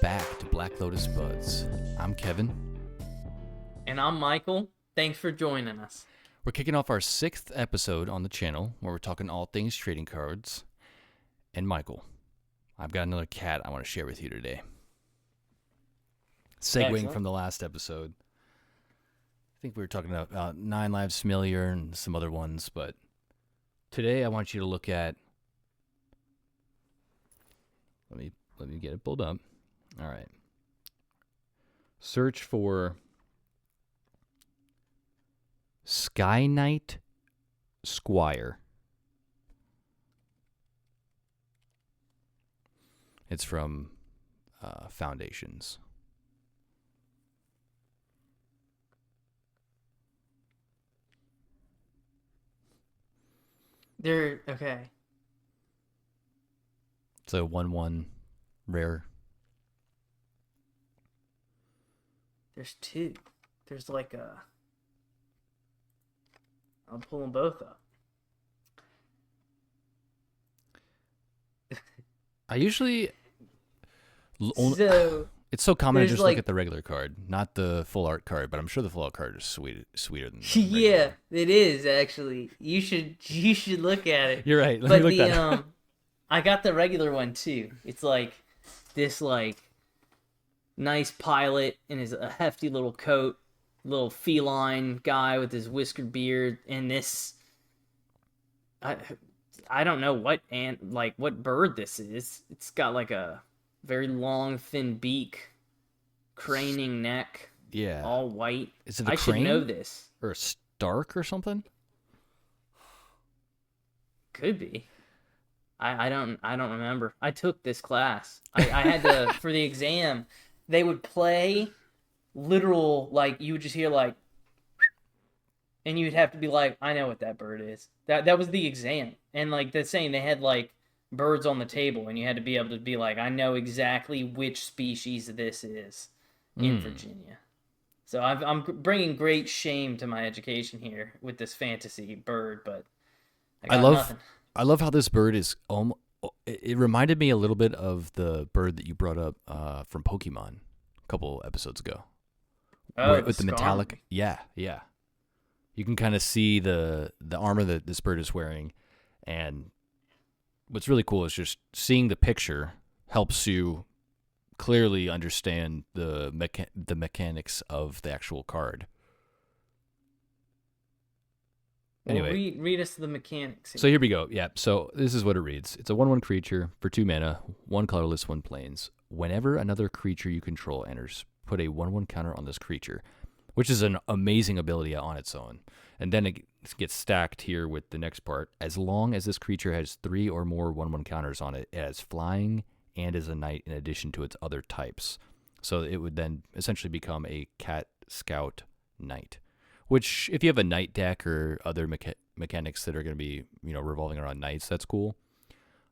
back to Black Lotus Buds. I'm Kevin. And I'm Michael. Thanks for joining us. We're kicking off our 6th episode on the channel where we're talking all things trading cards. And Michael, I've got another cat I want to share with you today. Segueing Excellent. from the last episode. I think we were talking about Nine Lives Familiar and some other ones, but today I want you to look at... Let me get it pulled up. All right. Search for Sky Knight Squire. It's from Foundations. They're okay. It's a 1/1 rare. There's two. There's like a... I'll pull them both up. I usually... So... It's so common to there's just like- look at the regular card, not the full art card, but I'm sure the full art card is sweeter than the Yeah, regular. it is actually. You should look at it. You're right. Let But me look the that up. I got the regular one too. It's like this nice pilot in his a hefty little coat, little feline guy with his whiskered beard, and this I don't know what what bird this is. It's got like a very long thin beak, craning neck, Yeah. all white. Is it a I should crane? know this. Or a Stark or something? Could be. I don't remember. I took this class. I had to for the exam. They would play literal, like you would just hear like, and you'd have to be like, I know what that bird is. That was the exam. And like they're saying, they had like birds on the table, and you had to be able to be like, I know exactly which species this is in Virginia. So I'm bringing great shame to my education here with this fantasy bird, but I got nothing. I love how this bird is. It reminded me a little bit of the bird that you brought up from Pokemon a couple episodes ago. Oh, With the Skarmory. metallic. Yeah. You can kind of see the armor that this bird is wearing, and what's really cool is just seeing the picture helps you clearly understand the mechanics of the actual card. Anyway, read us the mechanics. so here we go. Yeah, so this is what it reads. It's a 1/1 creature for 2 mana, 1 colorless, 1 plains. Whenever another creature you control enters, put a 1/1 counter on this creature, which is an amazing ability on its own. And then it gets stacked here with the next part. As long as this creature has 3 or more 1/1 counters on it, it has flying and is a knight in addition to its other types. So it would then essentially become a cat scout knight. Which, if you have a knight deck or other mechanics that are going to be, revolving around knights, that's cool.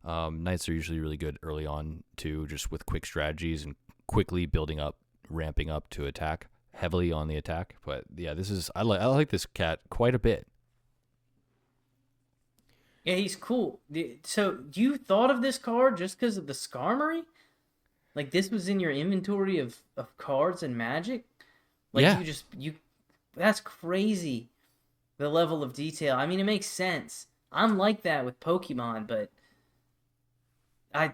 Knights are usually really good early on, too, just with quick strategies and quickly building up, ramping up to attack, heavily on the attack. But yeah, I like this cat quite a bit. Yeah, he's cool. So you thought of this card just because of the Skarmory? Like this was in your inventory of cards and Magic? Like Yeah. That's crazy. The level of detail. I mean, it makes sense. I'm like that with Pokemon, but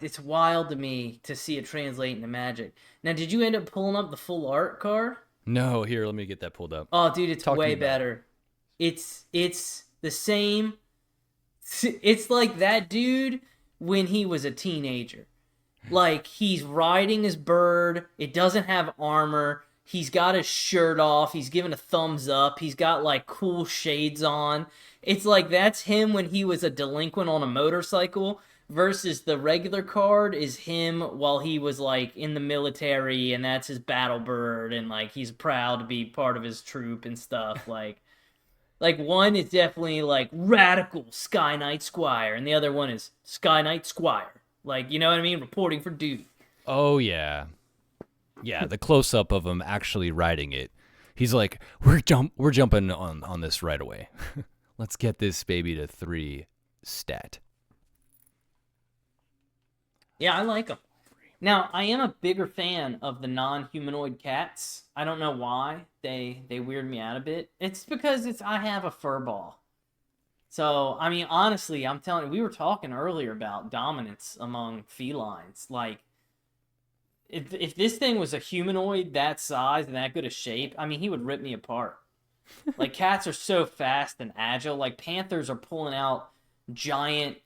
it's wild to me to see it translate into Magic. Now, did you end up pulling up the full art card? No, here, let me get that pulled up. Oh, dude, it's Talk to way me about it. better. It's the same. It's like that dude when he was a teenager. Like, he's riding his bird. It doesn't have armor. He's got his shirt off. He's giving a thumbs up. He's got, like, cool shades on. It's like that's him when he was a delinquent on a motorcycle versus the regular card is him while he was, like, in the military, and that's his battle bird, and, like, he's proud to be part of his troop and stuff. Like one is definitely, like, radical Sky Knight Squire, and the other one is Sky Knight Squire. Like, you know what I mean? Reporting for duty. Oh, yeah. Yeah, the close-up of him actually riding it. He's like, we're jumping on this right away. Let's get this baby to 3 stat. Yeah, I like him. Now, I am a bigger fan of the non-humanoid cats. I don't know why they weird me out a bit. It's because I have a fur ball. So, I mean, honestly, I'm telling you, we were talking earlier about dominance among felines. Like, if this thing was a humanoid that size and that good a shape, I mean, he would rip me apart. Like, cats are so fast and agile. Like, panthers are pulling out giant,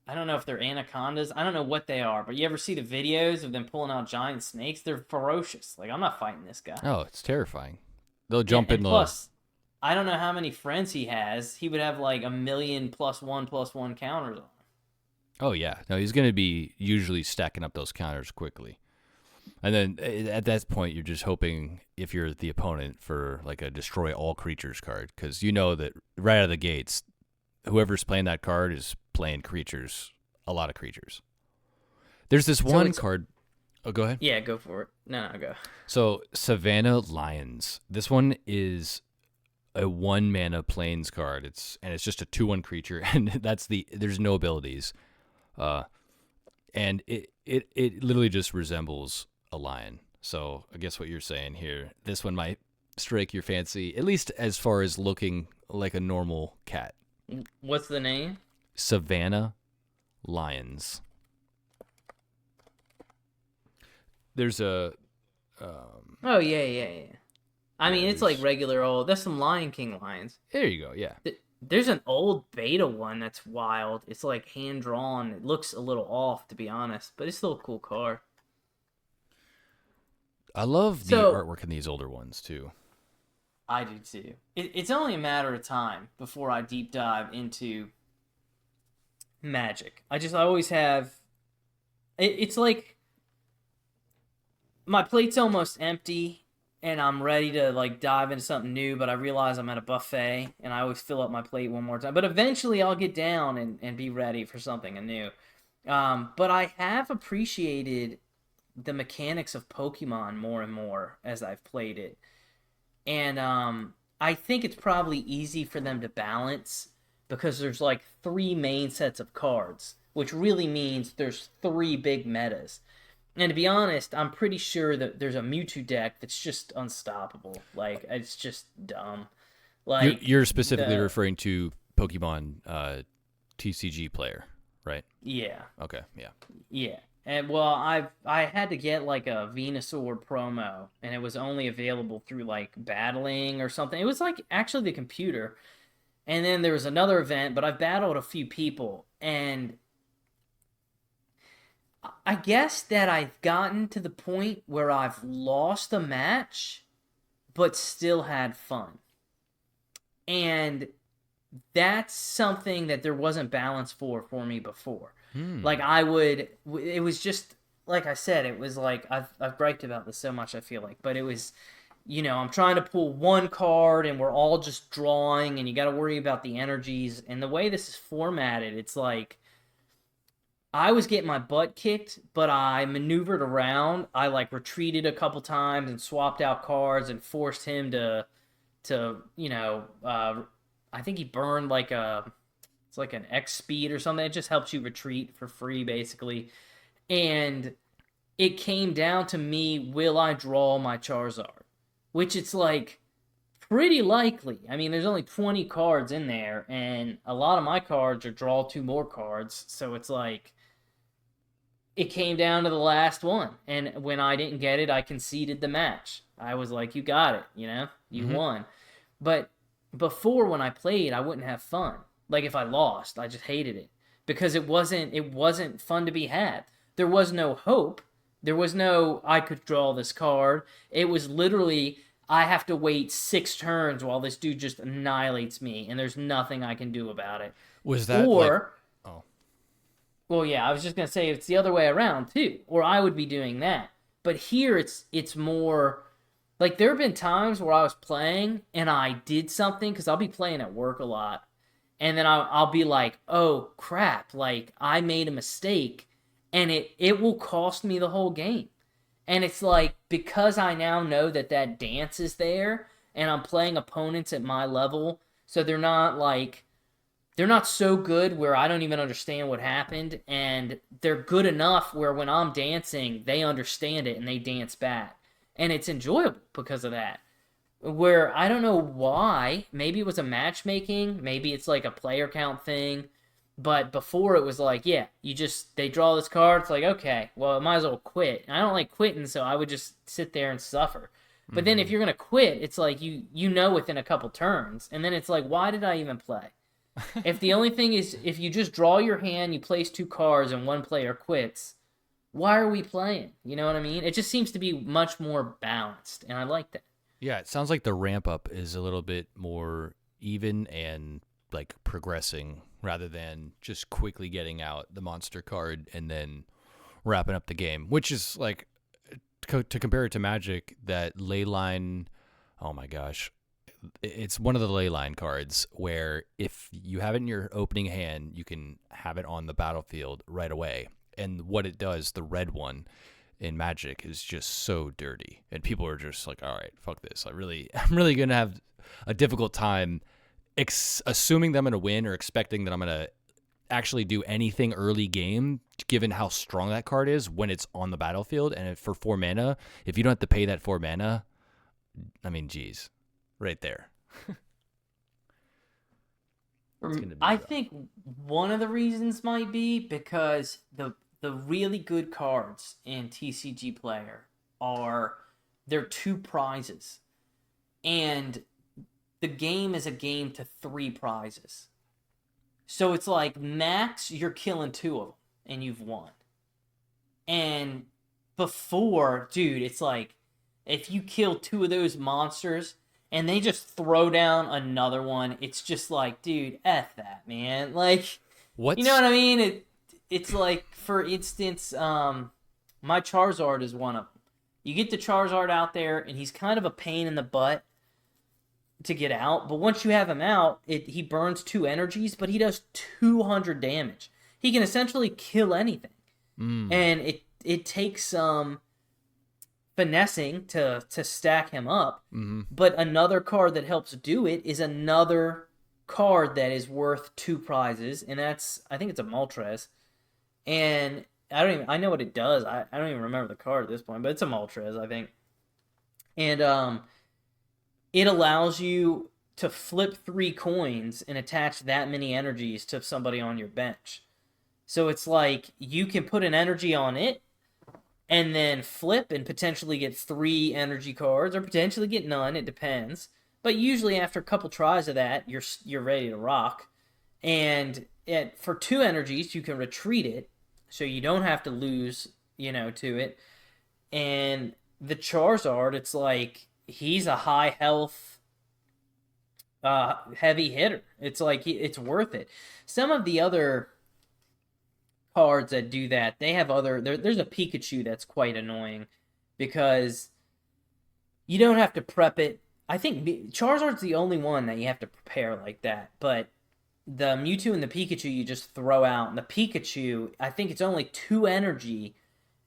I don't know if they're anacondas. I don't know what they are, but you ever see the videos of them pulling out giant snakes? They're ferocious. Like, I'm not fighting this guy. Oh, it's terrifying. They'll Yeah, jump in and the. plus, I don't know how many friends he has. He would have like 1,000,000 +1/+1 counters on him. Oh yeah, no, he's going to be usually stacking up those counters quickly, and then at that point you're just hoping if you're the opponent for like a destroy all creatures card, because you know that right out of the gates, whoever's playing that card is playing creatures, a lot of creatures. There's this one card. Oh, go ahead. Yeah, go for it. No, go. So Savannah Lions. This one is a 1-mana plains card. It's just a 2/1 creature, and there's no abilities. And it literally just resembles a lion. So I guess what you're saying here, this one might strike your fancy, at least as far as looking like a normal cat. What's the name? Savannah Lions. There's a. Oh yeah. I mean, it's like regular old. That's some Lion King lions. There you go. Yeah. There's an old beta one that's wild. It's like hand drawn. It looks a little off, to be honest, but it's still a cool card. I love the artwork in these older ones too. I do too. It's only a matter of time before I deep dive into Magic. I always have. It's like my plate's almost empty. And I'm ready to like dive into something new, but I realize I'm at a buffet, and I always fill up my plate one more time. But eventually, I'll get down and be ready for something new. But I have appreciated the mechanics of Pokemon more and more as I've played it, and I think it's probably easy for them to balance because there's like 3 main sets of cards, which really means there's 3 big metas. And to be honest, I'm pretty sure that there's a Mewtwo deck that's just unstoppable. Like, it's just dumb. Like you're specifically referring to Pokemon TCG player, right? Yeah. Okay, yeah. Yeah. And well, I had to get like a Venusaur promo, and it was only available through like battling or something. It was like actually the computer. And then there was another event, but I've battled a few people, and I guess that I've gotten to the point where I've lost a match, but still had fun. And that's something that there wasn't balance for me before. Like it was just, like I said, it was like, I've griped about this so much, I feel like, but it was, I'm trying to pull one card and we're all just drawing and you got to worry about the energies. And the way this is formatted, it's like, I was getting my butt kicked, but I maneuvered around. I like retreated a couple times and swapped out cards and forced him to I think he burned like it's like an X speed or something. It just helps you retreat for free, basically. And it came down to me, will I draw my Charizard? Which it's like pretty likely. I mean, there's only 20 cards in there, and a lot of my cards are draw 2 more cards. So it's like, it came down to the last one. And when I didn't get it, I conceded the match. I was like, you got it, you won. But before, when I played, I wouldn't have fun. Like if I lost, I just hated it because it wasn't fun to be had. There was no hope. There was no, I could draw this card. It was literally, I have to wait 6 turns while this dude just annihilates me, and there's nothing I can do about it. Was that Well, yeah, I was just going to say it's the other way around, too. Or I would be doing that. But here, it's more... Like, there have been times where I was playing, and I did something, because I'll be playing at work a lot, and then I'll be like, oh, crap, like, I made a mistake, and it will cost me the whole game. And it's like, because I now know that dance is there, and I'm playing opponents at my level, so they're not, like... they're not so good where I don't even understand what happened, and they're good enough where when I'm dancing, they understand it and they dance back. And it's enjoyable because of that. Where I don't know why, maybe it was a matchmaking, maybe it's like a player count thing, but before it was like, yeah, they draw this card, it's like, okay, well, I might as well quit. And I don't like quitting, so I would just sit there and suffer. But then if you're gonna quit, it's like you know within a couple turns, and then it's like, why did I even play? If the only thing is, if you just draw your hand, you place 2 cards, and one player quits, why are we playing? You know what I mean? It just seems to be much more balanced, and I like that. Yeah, it sounds like the ramp up is a little bit more even and like progressing rather than just quickly getting out the monster card and then wrapping up the game, which is like to compare it to Magic, that ley line. Oh my gosh. It's one of the ley line cards where if you have it in your opening hand, you can have it on the battlefield right away. And what it does, the red one in Magic, is just so dirty. And people are just like, all right, fuck this. I'm really going to have a difficult time assuming that I'm going to win or expecting that I'm going to actually do anything early game, given how strong that card is when it's on the battlefield. And for 4 mana, if you don't have to pay that 4 mana, I mean, geez, right there. I think one of the reasons might be because the really good cards in TCG Player they're 2 prizes, and the game is a game to 3 prizes. So it's like max you're killing 2 of them and you've won. And before, dude, it's like if you kill 2 of those monsters and they just throw down another one, it's just like, dude, F that, man. Like, you know what I mean? It's like, for instance, my Charizard is one of them. You get the Charizard out there, and he's kind of a pain in the butt to get out, but once you have him out, he burns 2 energies, but he does 200 damage. He can essentially kill anything. And it takes some finessing to stack him up. But another card that helps do it is another card that is worth 2 prizes, and I think it's a Moltres. And I know what it does. I don't even remember the card at this point, but it's a Moltres, I think. And it allows you to flip 3 coins and attach that many energies to somebody on your bench. So it's like you can put an energy on it and then flip and potentially get 3 energy cards, or potentially get none. It depends. But usually after a couple tries of that, you're ready to rock. And for 2 energies, you can retreat it, so you don't have to lose, to it. And the Charizard, it's like he's a high health, heavy hitter. It's like it's worth it. Some of the other cards that do that, they have there's a Pikachu that's quite annoying because you don't have to prep it. I think Charizard's the only one that you have to prepare like that, but the Mewtwo and the Pikachu you just throw out. And the Pikachu, I think it's only 2 energy,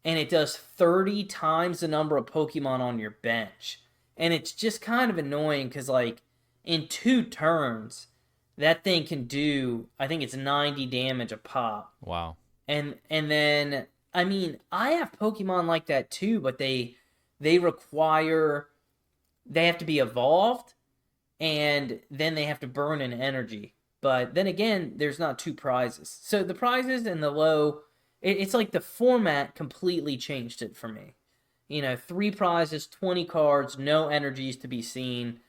and it does 30 times the number of Pokemon on your bench. And it's just kind of annoying because, like, in 2 turns, that thing can do, I think it's 90 damage a pop. Wow. And then, I mean, I have Pokemon like that too, but they have to be evolved, and then they have to burn an energy. But then again, there's not 2 prizes. So the prizes and the low, it's like the format completely changed it for me. 3 prizes, 20 cards, no energies to be seen.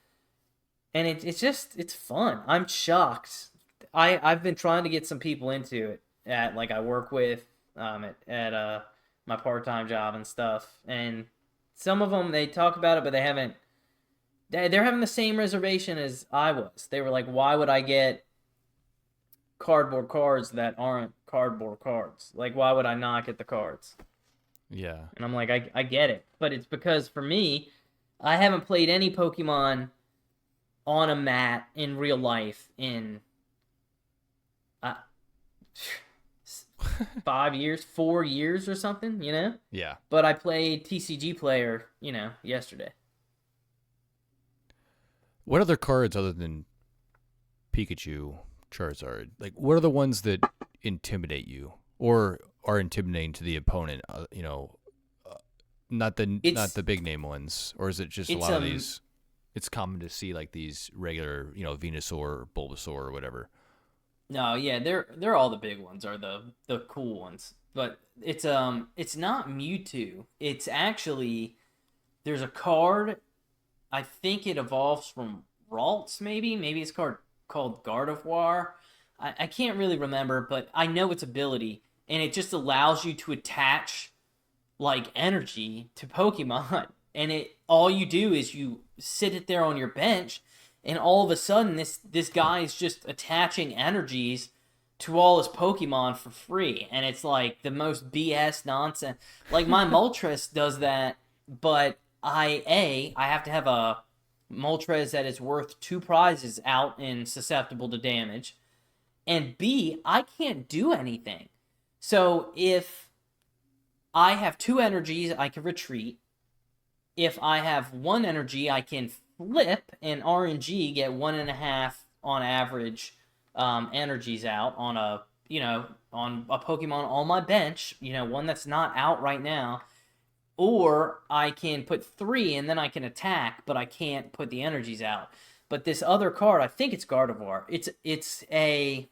And it's fun. I'm shocked. I've been trying to get some people into it at, like, I work with at my part-time job and stuff. And some of them, they talk about it, but they're having the same reservation as I was. They were like, why would I get cardboard cards that aren't cardboard cards? Like, why would I not get the cards? Yeah. And I'm like, I get it. But it's because, for me, I haven't played any Pokemon on a mat in real life in 5 years, 4 years or something, Yeah. But I played TCG Player, yesterday. What other cards other than Pikachu, Charizard. Like, what are the ones that intimidate you or are intimidating to the opponent? Not It's the big name ones, or is it just a it's lot of these? It's common to see like these regular, Venusaur, Bulbasaur, or whatever. No, yeah, they're all the big ones are the cool ones. But it's not Mewtwo. It's actually there's a card. I think it evolves from Ralts, maybe it's called Gardevoir. I can't really remember, but I know its ability, and it just allows you to attach like energy to Pokemon, and it all you do is you sit it there on your bench, and all of a sudden this guy is just attaching energies to all his Pokemon for free, and it's like the most BS nonsense. Like my Moltres does that, but I have to have a Moltres that is worth 2 prizes out and susceptible to damage, and B, I can't do anything. So if I have 2 energies, I can retreat. If I have 1 energy, I can flip and RNG get 1.5 on average energies out on a Pokemon on my bench, one that's not out right now. Or I can put 3 and then I can attack, but I can't put the energies out. But this other card, I think it's Gardevoir. It's a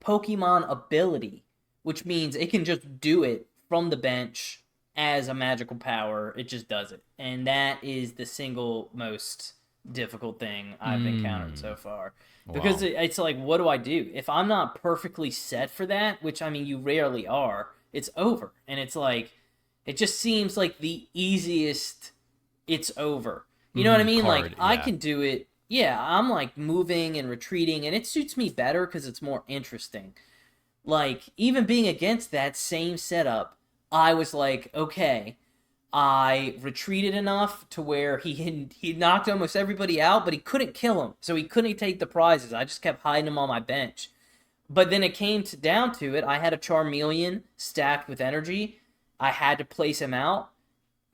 Pokemon ability, which means it can just do it from the bench as a magical power. It just does it. And that is the single most difficult thing I've encountered so far. Because Wow. it's like, what do I do? If I'm not perfectly set for that, which I mean, you rarely are, it's over. And it's like, it just seems like the easiest it's over. You know what I mean? Like, Card, I yeah. can do it. Yeah, I'm like moving and retreating, and it suits me better because it's more interesting. Like, even being against that same setup, I was like, okay, I retreated enough to where he knocked almost everybody out, but he couldn't kill him, so he couldn't take the prizes. I just kept hiding him on my bench. But then it came down to it. I had a Charmeleon stacked with energy. I had to place him out,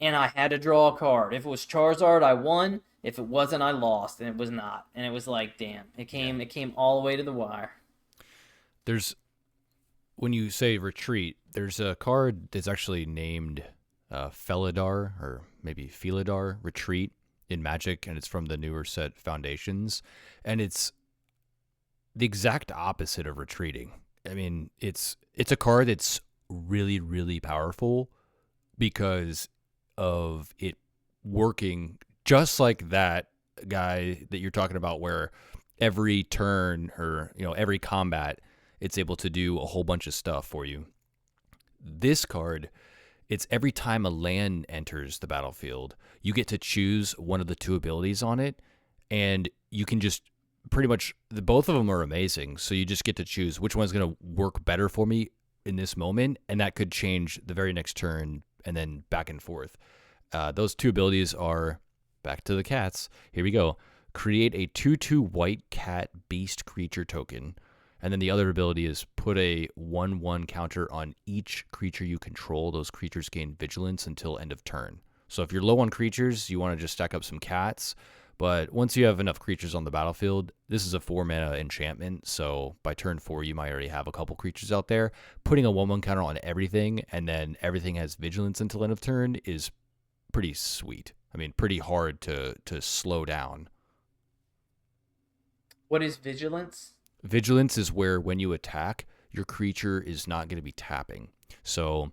and I had to draw a card. If it was Charizard, I won. If it wasn't, I lost, and it was not. And it was like, damn, Yeah. it came all the way to the wire. There's when you say retreat, there's a card that's actually named Felidar or maybe Felidar Retreat in Magic, and it's from the newer set Foundations, and it's the exact opposite of retreating. I mean, it's a card that's really really powerful because of it working just like that guy that you're talking about, where every turn or every combat it's able to do a whole bunch of stuff for you. This card, it's every time a land enters the battlefield, you get to choose one of the 2 abilities on it, and you can just pretty much both of them are amazing. So you just get to choose which one's going to work better for me in this moment, and that could change the very next turn and then back and forth. Those 2 abilities are back to the cats. Here we go. Create a 2/2 white cat beast creature token. And then the other ability is put a 1/1 counter on each creature you control. Those creatures gain vigilance until end of turn. So if you're low on creatures, you want to just stack up some cats. But once you have enough creatures on the battlefield, this is a 4 mana enchantment. So by turn 4, you might already have a couple creatures out there. Putting a 1/1 counter on everything, and then everything has vigilance until end of turn is pretty sweet. I mean, pretty hard to slow down. What is vigilance? Vigilance is where when you attack, your creature is not going to be tapping. So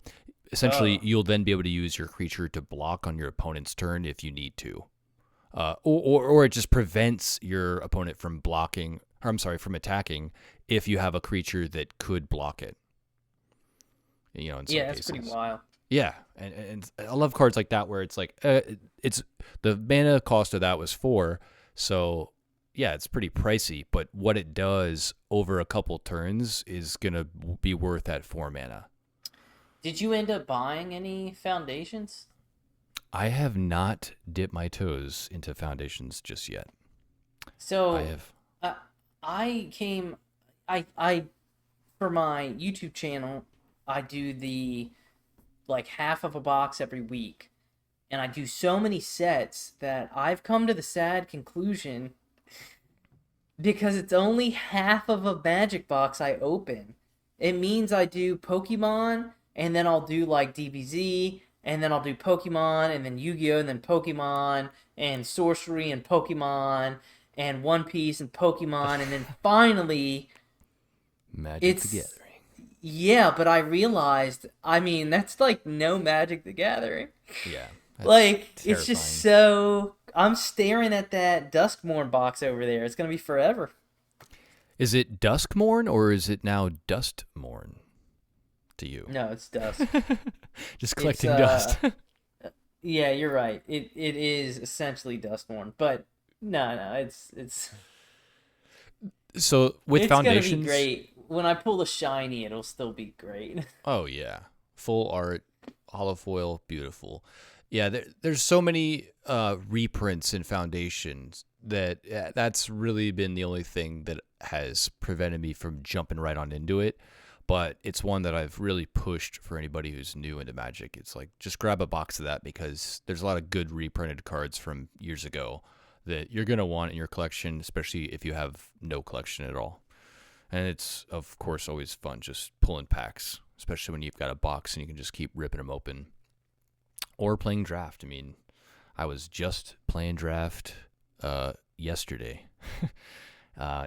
essentially, Oh, you'll then be able to use your creature to block on your opponent's turn if you need to. Or it just prevents your opponent from blocking, or I'm sorry, from attacking if you have a creature that could block it, in some yeah, that's pretty cases. wild. Yeah, and I love cards like that where it's like it's the mana cost of that was 4, so yeah, it's pretty pricey, but what it does over a couple turns is gonna be worth that 4 mana. Did you end up buying any foundations? I have not dipped my toes into Foundations just yet. I So, have. uh, I came, I for my YouTube channel, I do the like half of a box every week, and I do so many sets that I've come to the sad conclusion Because it's only half of a magic box I open. It means I do Pokemon, and then I'll do like DBZ, and then I'll do Pokemon, and then Yu-Gi-Oh, and then Pokemon, and Sorcery, and Pokemon, and One Piece, and Pokemon, and then finally, Magic the it's Gathering. yeah. But I realized, I mean, that's like no Magic the Gathering. Yeah, that's Like it's just terrifying. so. I'm staring at that Duskmorn box over there. It's gonna be forever. Is it Duskmorn or is it now Dustmorn to you? No, it's Dusk. Just It's collecting dust. yeah, you're right. It is essentially Dustborn, but no, it's So with it's gonna be foundations, great. When I pull the shiny, it'll still be great. oh yeah, full art, hollow foil, beautiful. Yeah, there's so many reprints and foundations that yeah, that's really been the only thing that has prevented me from jumping right on into it. But it's one that I've really pushed for anybody who's new into Magic. It's like just grab a box of that because there's a lot of good reprinted cards from years ago that you're gonna want in your collection, especially if you have no collection at all. And it's of course always fun just pulling packs, especially when you've got a box and you can just keep ripping them open or playing draft. I mean, I was just playing draft yesterday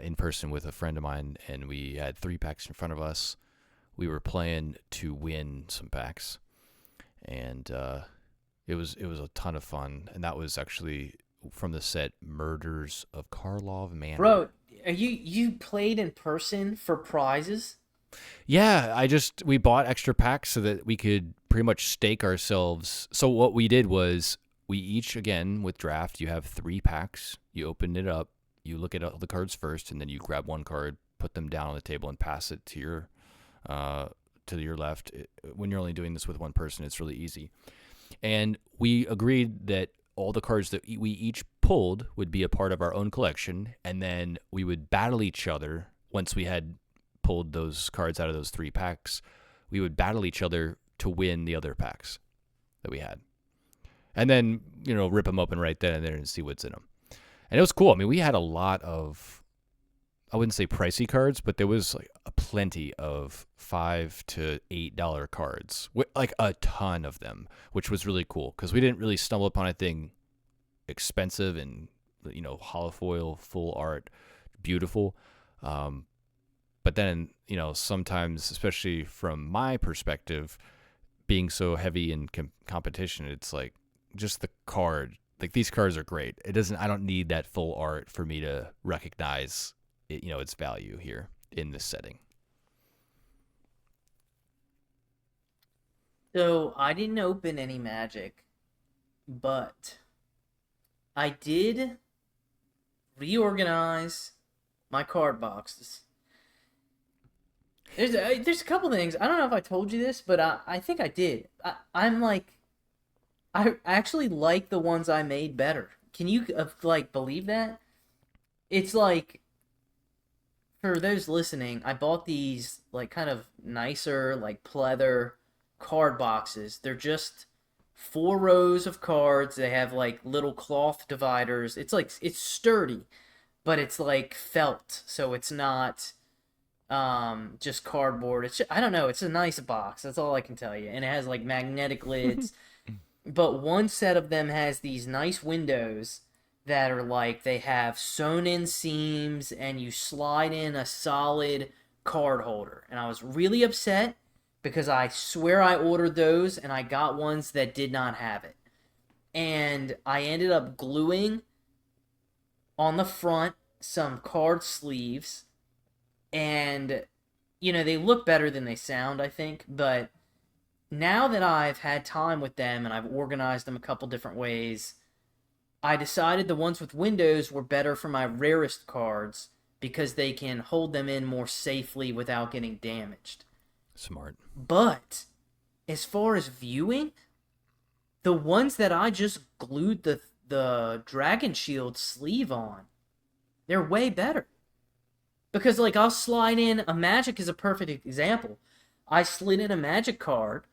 in person with a friend of mine, and we had 3 packs in front of us. We were playing to win some packs, and it was a ton of fun. And that was actually from the set Murders of Karlov Manor. Bro, are you played in person for prizes? Yeah, we bought extra packs so that we could pretty much stake ourselves. So what we did was we each, again with draft, you have 3 packs. You open it up, you look at all the cards first, and then you grab one card, put them down on the table, and pass it uh, to your left. When you're only doing this with one person, it's really easy. And we agreed that all the cards that we each pulled would be a part of our own collection, and then we would battle each other once we had pulled those cards out of those 3 packs. We would battle each other to win the other packs that we had, and then rip them open right then and there and see what's in them. And it was cool. I mean, we had a lot of, I wouldn't say pricey cards, but there was like a plenty of $5 to $8 cards, like a ton of them, which was really cool because we didn't really stumble upon anything expensive and hollow foil, full art, beautiful. But then sometimes, especially from my perspective, being so heavy in competition, it's like just the card. Like these cards are great. It doesn't. I don't need that full art for me to recognize its value here in this setting. So I didn't open any Magic, but I did reorganize my card boxes. There's a couple things. I don't know if I told you this, but I think I did. I'm like, I actually like the ones I made better. Can you like believe that? It's like, for those listening, I bought these like kind of nicer like pleather card boxes. They're just 4 rows of cards. They have like little cloth dividers. It's like it's sturdy, but it's like felt, so it's not just cardboard. I don't know, it's a nice box. That's all I can tell you. And it has like magnetic lids. But one set of them has these nice windows that are like they have sewn in seams and you slide in a solid card holder. And I was really upset because I swear I ordered those and I got ones that did not have it. And I ended up gluing on the front some card sleeves, and they look better than they sound, I think. But now that I've had time with them and I've organized them a couple different ways, I decided the ones with windows were better for my rarest cards because they can hold them in more safely without getting damaged. Smart. But as far as viewing, the ones that I just glued the Dragon Shield sleeve on, they're way better. Because like I'll slide in a Magic is a perfect example. I slid in a Magic card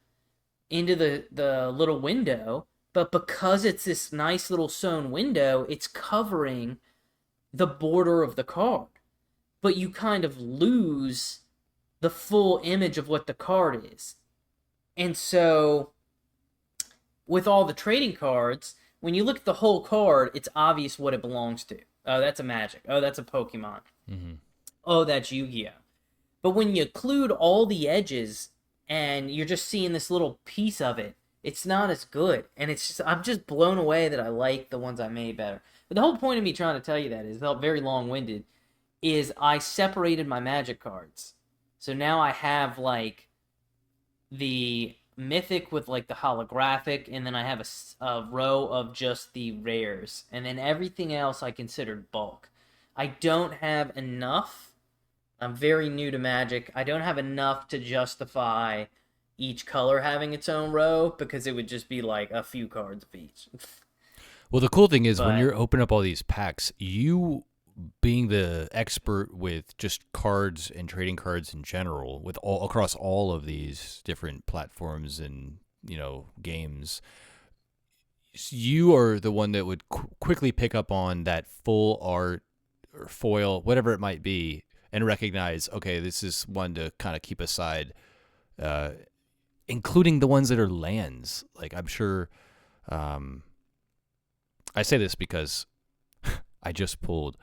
into the little window, but because it's this nice little sewn window, it's covering the border of the card, but you kind of lose the full image of what the card is. And so with all the trading cards, when you look at the whole card, it's obvious what it belongs to. Oh, that's a Magic. Oh, that's a Pokemon. Mm-hmm. Oh, that's Yu-Gi-Oh. But when you occlude all the edges and you're just seeing this little piece of it, it's not as good. And it's just, I'm just blown away that I like the ones I made better. But the whole point of me trying to tell you that is very long-winded, is I separated my Magic cards. So now I have like the mythic with like the holographic, and then I have a row of just the rares, and then everything else I considered bulk. I don't have enough. I'm very new to Magic. I don't have enough to justify each color having its own row, because it would just be like a few cards of each. Well, the cool thing is when But you're opening up all these packs, you being the expert with just cards and trading cards in general, with all across all of these different platforms and games, you are the one that would quickly pick up on that full art or foil, whatever it might be, and recognize, okay, this is one to kind of keep aside, including the ones that are lands. Like, I'm sure, I say this because I just pulled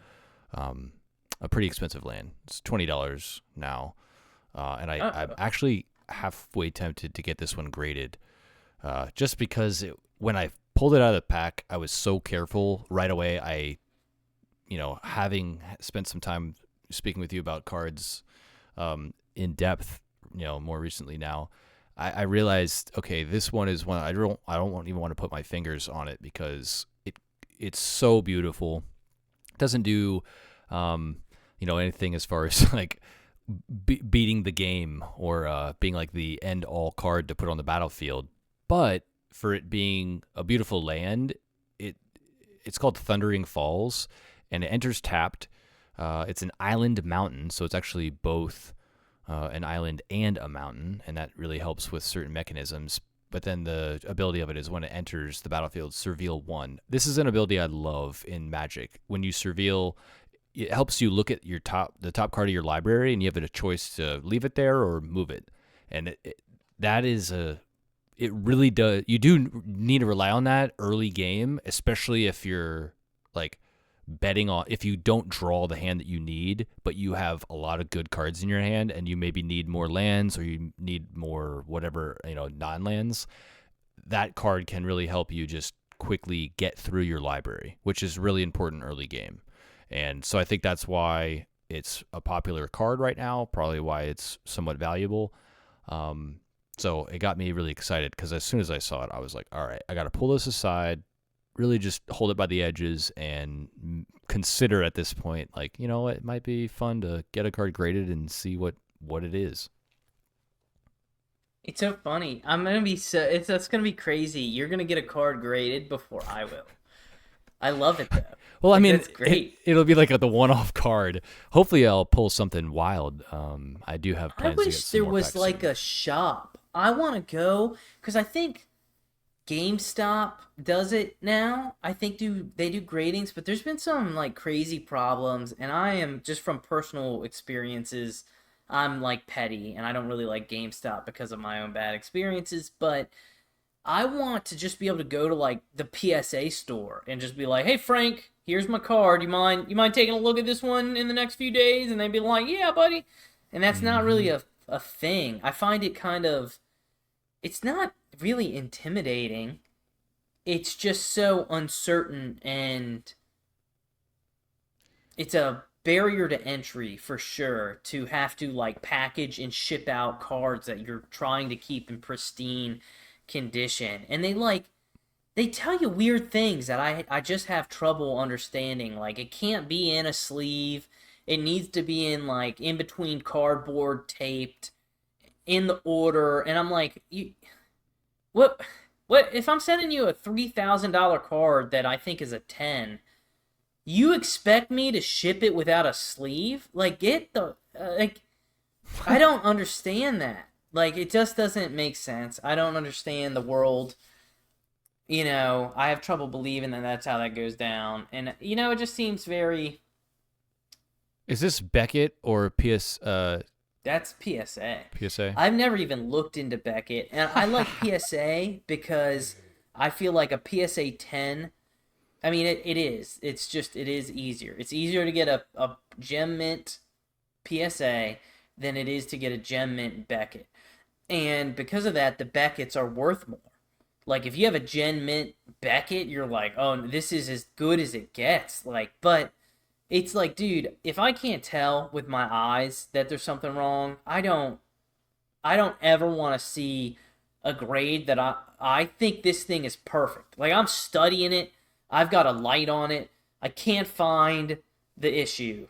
a pretty expensive land. It's $20 now, and I'm actually halfway tempted to get this one graded, just because when I pulled it out of the pack, I was so careful right away. I, having spent some time speaking with you about cards in depth, more recently now, I realized, okay, this one is one I don't even want to put my fingers on it, because it's so beautiful. It doesn't do anything as far as like beating the game or being like the end all card to put on the battlefield, but for it being a beautiful land, it's called Thundering Falls, and it enters tapped. It's an island mountain, so it's actually both an island and a mountain, and that really helps with certain mechanisms. But then the ability of it is when it enters the battlefield, Surveil 1. This is an ability I love in Magic. When you Surveil, it helps you look at the top card of your library, and you have a choice to leave it there or move it. And it really does. You do need to rely on that early game, especially if you're like betting on, if you don't draw the hand that you need, but you have a lot of good cards in your hand, and you maybe need more lands, or you need more whatever, non-lands. That card can really help you just quickly get through your library, which is really important early game. And so I think that's why it's a popular card right now, probably why it's somewhat valuable. So it got me really excited, because as soon as I saw it, I was like, all right, I got to pull this aside, really just hold it by the edges, and consider at this point, like, it might be fun to get a card graded and see what it is. it's so funny. I'm gonna be that's gonna be crazy. You're gonna get a card graded before I will. I love it though. Well, I mean, that's great. It'll be like the one-off card. Hopefully, I'll pull something wild. I do have I plans to get wish some there more was packs like soon. a shop. I want to go, because I think GameStop does it now. I think they do gradings, but there's been some like crazy problems, and I am just from personal experiences. I'm like petty, and I don't really like GameStop because of my own bad experiences, but I want to just be able to go to like the PSA store and just be like, "Hey Frank, here's my card. You mind taking a look at this one in the next few days?" And they'd be like, "Yeah, buddy." And that's not really Mm-hmm. a thing. I find it kind of, it's not really intimidating. It's just so uncertain, and it's a barrier to entry for sure to have to like package and ship out cards that you're trying to keep in pristine condition. And they tell you weird things that I just have trouble understanding. Like, it can't be in a sleeve. It needs to be in like in between cardboard taped in the order. And I'm like, you what if I'm sending you a $3,000 card that I think is a 10, you expect me to ship it without a sleeve? Like, get the like, I don't understand that. Like, it just doesn't make sense. I don't understand the world. I have trouble believing that that's how that goes down. And it just seems very Is this Beckett or That's PSA. PSA? I've never even looked into Beckett, and I like PSA because I feel like a PSA 10. I mean, it is. It's just, it is easier. It's easier to get a Gem Mint PSA than it is to get a Gem Mint Beckett. And because of that, the Beckett's are worth more. Like, if you have a Gem Mint Beckett, you're like, oh, this is as good as it gets. Like, but it's like, dude, if I can't tell with my eyes that there's something wrong, I don't ever want to see a grade that I think this thing is perfect. Like, I'm studying it. I've got a light on it. I can't find the issue.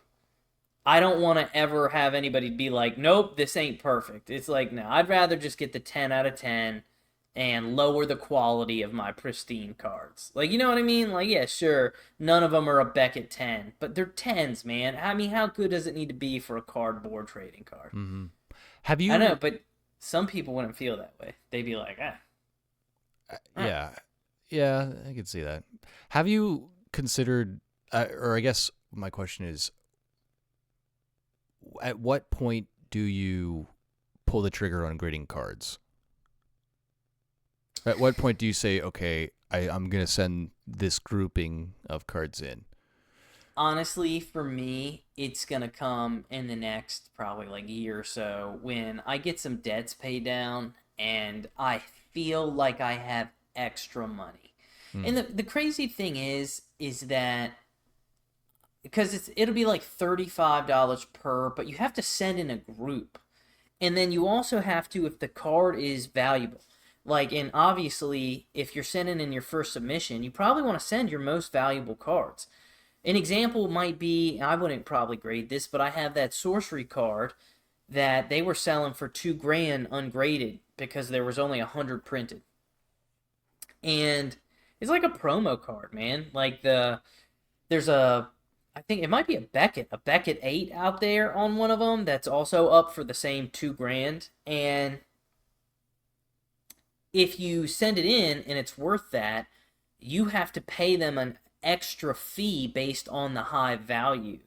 I don't want to ever have anybody be like, nope, this ain't perfect. It's like, no, I'd rather just get the 10 out of 10 and lower the quality of my pristine cards. Like, you know what I mean? Like, yeah, sure, none of them are a Beckett 10, but they're 10s, man. I mean, how good does it need to be for a cardboard trading card? Mm-hmm. Have you? I know, but some people wouldn't feel that way. They'd be like, ah. Yeah, yeah, I can see that. Have you considered, or I guess my question is, at what point do you pull the trigger on grading cards? At what point do you say, okay, I'm going to send this grouping of cards in? Honestly, for me, it's going to come in the next probably like year or so when I get some debts paid down and I feel like I have extra money. And the crazy thing is that because it'll be like $35 per, but you have to send in a group. And then you also have to, if the card is valuable. Like, and obviously, if you're sending in your first submission, you probably want to send your most valuable cards. An example might be, I wouldn't probably grade this, but I have that sorcery card that they were selling for $2,000 ungraded because there was only 100 printed. And it's like a promo card, man. Like there's I think it might be a Beckett 8 out there on one of them that's also up for the same $2,000. And if you send it in and it's worth that, you have to pay them an extra fee based on the high value.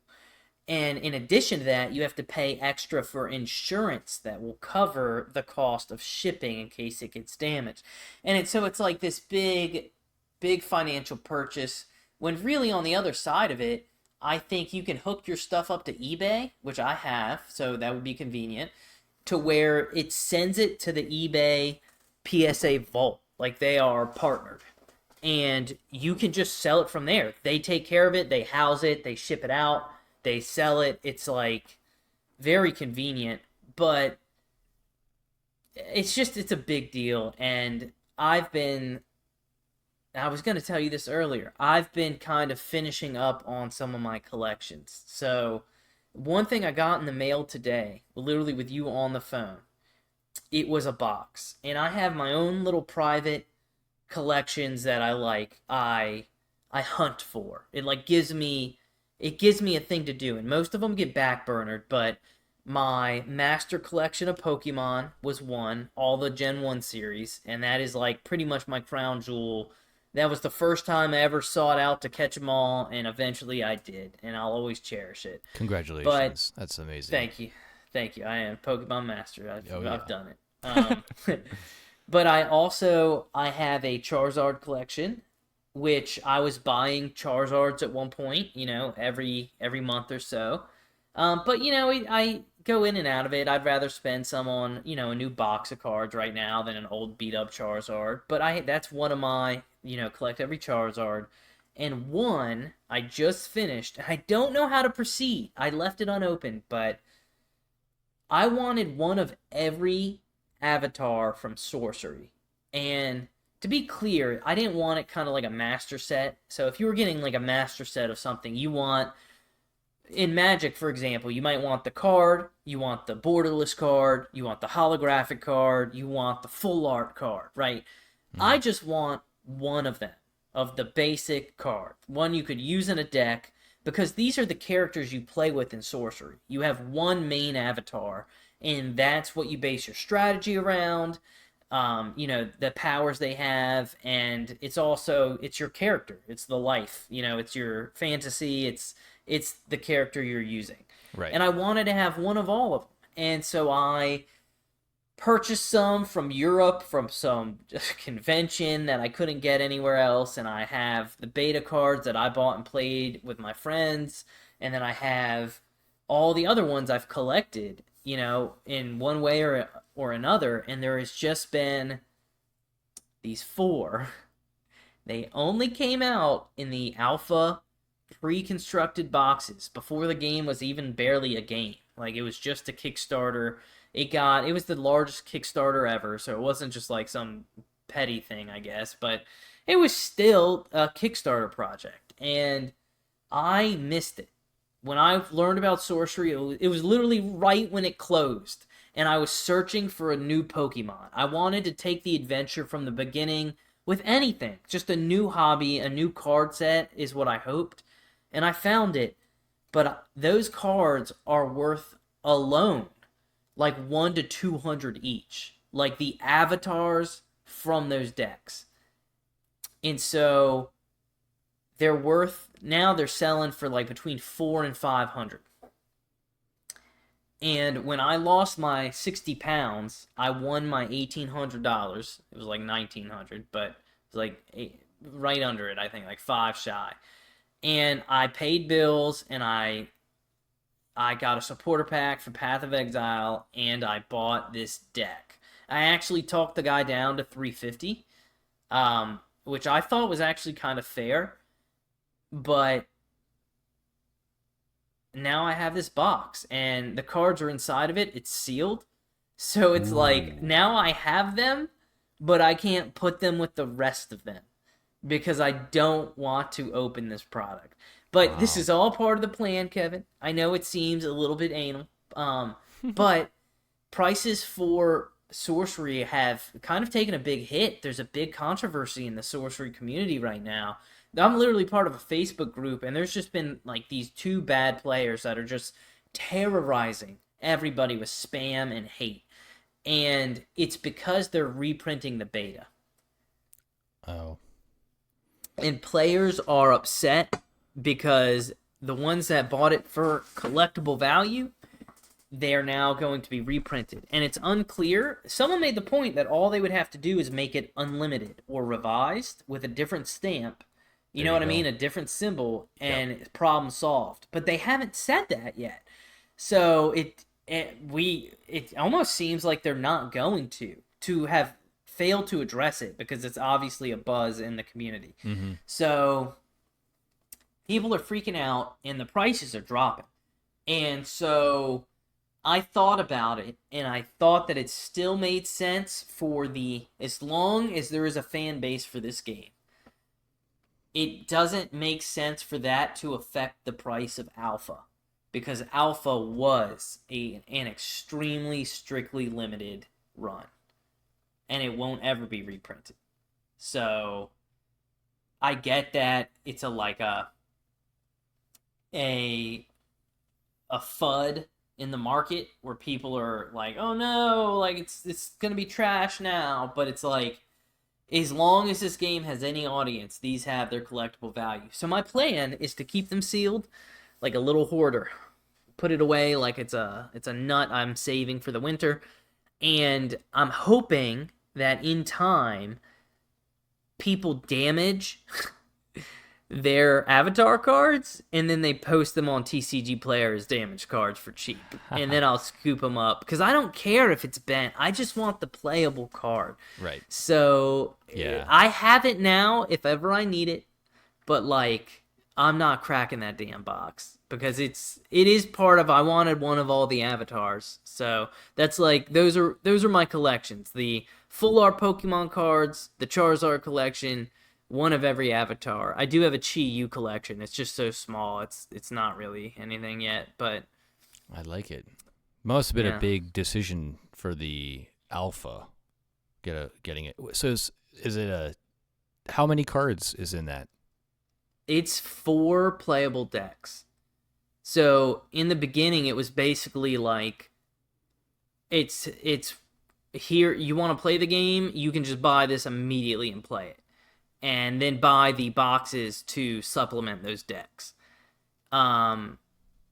And in addition to that, you have to pay extra for insurance that will cover the cost of shipping in case it gets damaged. And so it's like this big financial purchase when really on the other side of it, I think you can hook your stuff up to eBay, which I have, so that would be convenient, to where it sends it to the eBay PSA vault. Like, they are partnered. And you can just sell it from there. They take care of it, they house it, they ship it out, they sell it. It's like very convenient, but it's a big deal. And I was going to tell you this earlier. I've been kind of finishing up on some of my collections. So one thing I got in the mail today, literally with you on the phone, it was a box. And I have my own little private collections that I like. I hunt for. It like gives me a thing to do. And most of them get backburnered, but my master collection of Pokemon was one, all the Gen 1 series, and that is like pretty much my crown jewel. That was the first time I ever sought out to catch them all, and eventually I did, and I'll always cherish it. Congratulations. That's amazing. Thank you. I am Pokemon Master. I've done it. But I have a Charizard collection, which I was buying Charizards at one point, every month or so. But, I go in and out of it. I'd rather spend some on, a new box of cards right now than an old beat-up Charizard. But that's one of my, collect every Charizard. And one I just finished. I don't know how to proceed. I left it unopened, but I wanted one of every avatar from Sorcery. And to be clear, I didn't want it kind of like a master set. So if you were getting like a master set of something, you want... In Magic, for example, you might want the card, you want the borderless card, you want the holographic card, you want the full art card, right? I just want one of them, of the basic card. One you could use in a deck, because these are the characters you play with in Sorcery. You have one main avatar, and that's what you base your strategy around, the powers they have, and it's your character. It's the life, it's your fantasy, it's the character you're using. Right. And I wanted to have one of all of them. And so I purchased some from Europe from some convention that I couldn't get anywhere else, and I have the beta cards that I bought and played with my friends, and then I have all the other ones I've collected, in one way or another, and there has just been these four. They only came out in the alpha pre-constructed boxes before the game was even barely a game. Like, it was just a Kickstarter. It was the largest Kickstarter ever, so it wasn't just like some petty thing, I guess, but it was still a Kickstarter project, and I missed it. When I learned about Sorcery, it was literally right when it closed, and I was searching for a new Pokemon. I wanted to take the adventure from the beginning with anything. Just a new hobby, a new card set is what I hoped, and I found it, but those cards are worth alone like 1 to 200 each, like the avatars from those decks. And so they're selling for like between 400 and 500. And when I lost my 60 pounds, I won my $1,800. It was like 1,900, but it was like right under it, I think, like 5 shy. And I paid bills, and I got a supporter pack for Path of Exile, and I bought this deck. I actually talked the guy down to 350, which I thought was actually kind of fair. But now I have this box, and the cards are inside of it. It's sealed. So it's like, now I have them, but I can't put them with the rest of them because I don't want to open this product. But this is all part of the plan, Kevin. I know it seems a little bit anal, but prices for Sorcery have kind of taken a big hit. There's a big controversy in the Sorcery community right now. I'm literally part of a Facebook group, and there's just been like these 2 bad players that are just terrorizing everybody with spam and hate. And it's because they're reprinting the beta. Oh. And players are upset because the ones that bought it for collectible value, they are now going to be reprinted. And it's unclear. Someone made the point that all they would have to do is make it unlimited or revised with a different stamp. You know what I mean? A different symbol, and problem solved. But they haven't said that yet. So it almost seems like they're not going to have failed to address it because it's obviously a buzz in the community. Mm-hmm. So people are freaking out, and the prices are dropping. And so I thought about it, and I thought that it still made sense as long as there is a fan base for this game. It doesn't make sense for that to affect the price of Alpha, because Alpha was an extremely strictly limited run, and it won't ever be reprinted. So I get that it's a FUD in the market where people are like, oh no, like it's gonna be trash now. But it's like, as long as this game has any audience, these have their collectible value. So my plan is to keep them sealed like a little hoarder. Put it away like it's a nut I'm saving for the winter. And I'm hoping that in time, people damage their avatar cards, and then they post them on TCG Player as damaged cards for cheap. And then I'll scoop them up, because I don't care if it's bent. I just want the playable card. Right. So yeah, I have it now if ever I need it, but like, I'm not cracking that damn box, because it is part of, I wanted one of all the avatars. So that's like, those are my collections. The full art Pokemon cards, the Charizard collection, one of every avatar. I do have a Chi-Yu collection. It's just so small. It's not really anything yet, but I like it. Must have been a big decision for the alpha getting it. So is it how many cards is in that? It's 4 playable decks. So in the beginning, it was basically like, it's here, you want to play the game, you can just buy this immediately and play it, and then buy the boxes to supplement those decks.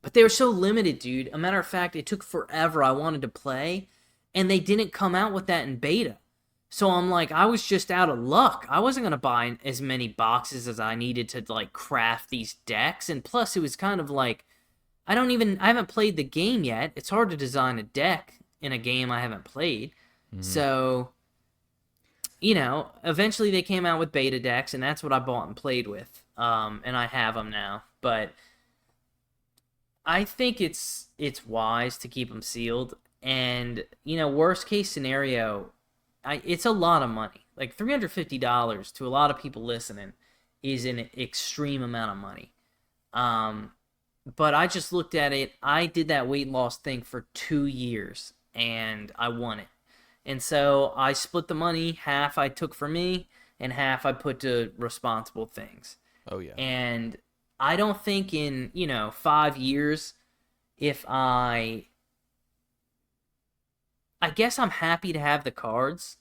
But they were so limited, dude. A matter of fact, it took forever. I wanted to play, and they didn't come out with that in beta. So I'm like, I was just out of luck. I wasn't going to buy as many boxes as I needed to, like, craft these decks. And plus, it was kind of like, I haven't played the game yet. It's hard to design a deck in a game I haven't played. So, eventually they came out with beta decks, and that's what I bought and played with. And I have them now. But I think it's wise to keep them sealed. And, worst case scenario, it's a lot of money. Like $350 to a lot of people listening is an extreme amount of money. But I just looked at it. I did that weight loss thing for 2 years, and I won it. And so I split the money. Half I took for me, and half I put to responsible things. Oh, yeah. And I don't think in, 5 years, if I guess I'm happy to have the cards,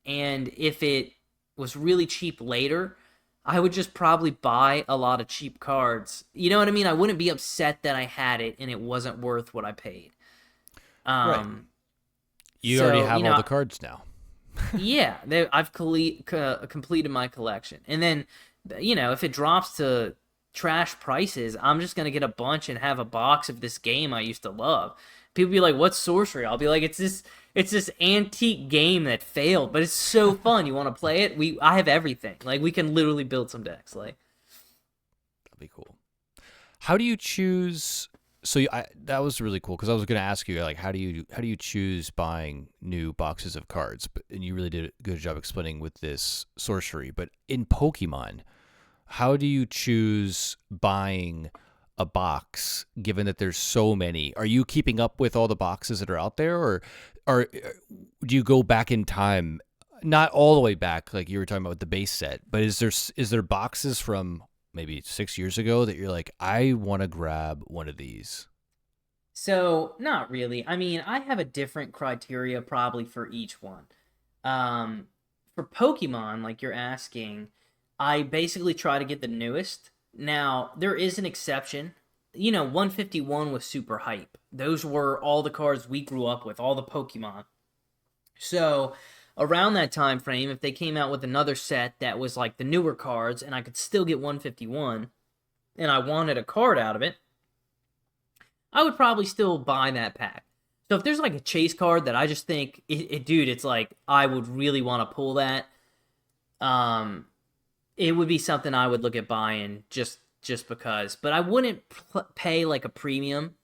and if it was really cheap later, I would just probably buy a lot of cheap cards. You know what I mean? I wouldn't be upset that I had it and it wasn't worth what I paid. Right. You already have all the cards now. Yeah, I've completed my collection. And then, if it drops to trash prices, I'm just going to get a bunch and have a box of this game I used to love. People be like, what's Sorcery? I'll be like, it's this antique game that failed, but it's so fun. You want to play it? I have everything. Like, we can literally build some decks. Like, that'd be cool. How do you choose? So that was really cool because I was going to ask you, like, how do you choose buying new boxes of cards? And you really did a good job explaining with this Sorcery. But in Pokemon, how do you choose buying a box, given that there's so many? Are you keeping up with all the boxes that are out there, or do you go back in time, not all the way back like you were talking about with the base set, but is there boxes from maybe 6 years ago that you're like, I want to grab one of these? So, not really. I mean, I have a different criteria probably for each one. For Pokemon, like you're asking, I basically try to get the newest. Now, there is an exception. 151 was super hype. Those were all the cards we grew up with, all the Pokemon. So, around that time frame, if they came out with another set that was like the newer cards and I could still get 151 and I wanted a card out of it, I would probably still buy that pack. So if there's like a chase card that I just think, dude, it's like I would really want to pull that, it would be something I would look at buying just because. But I wouldn't pay like a premium.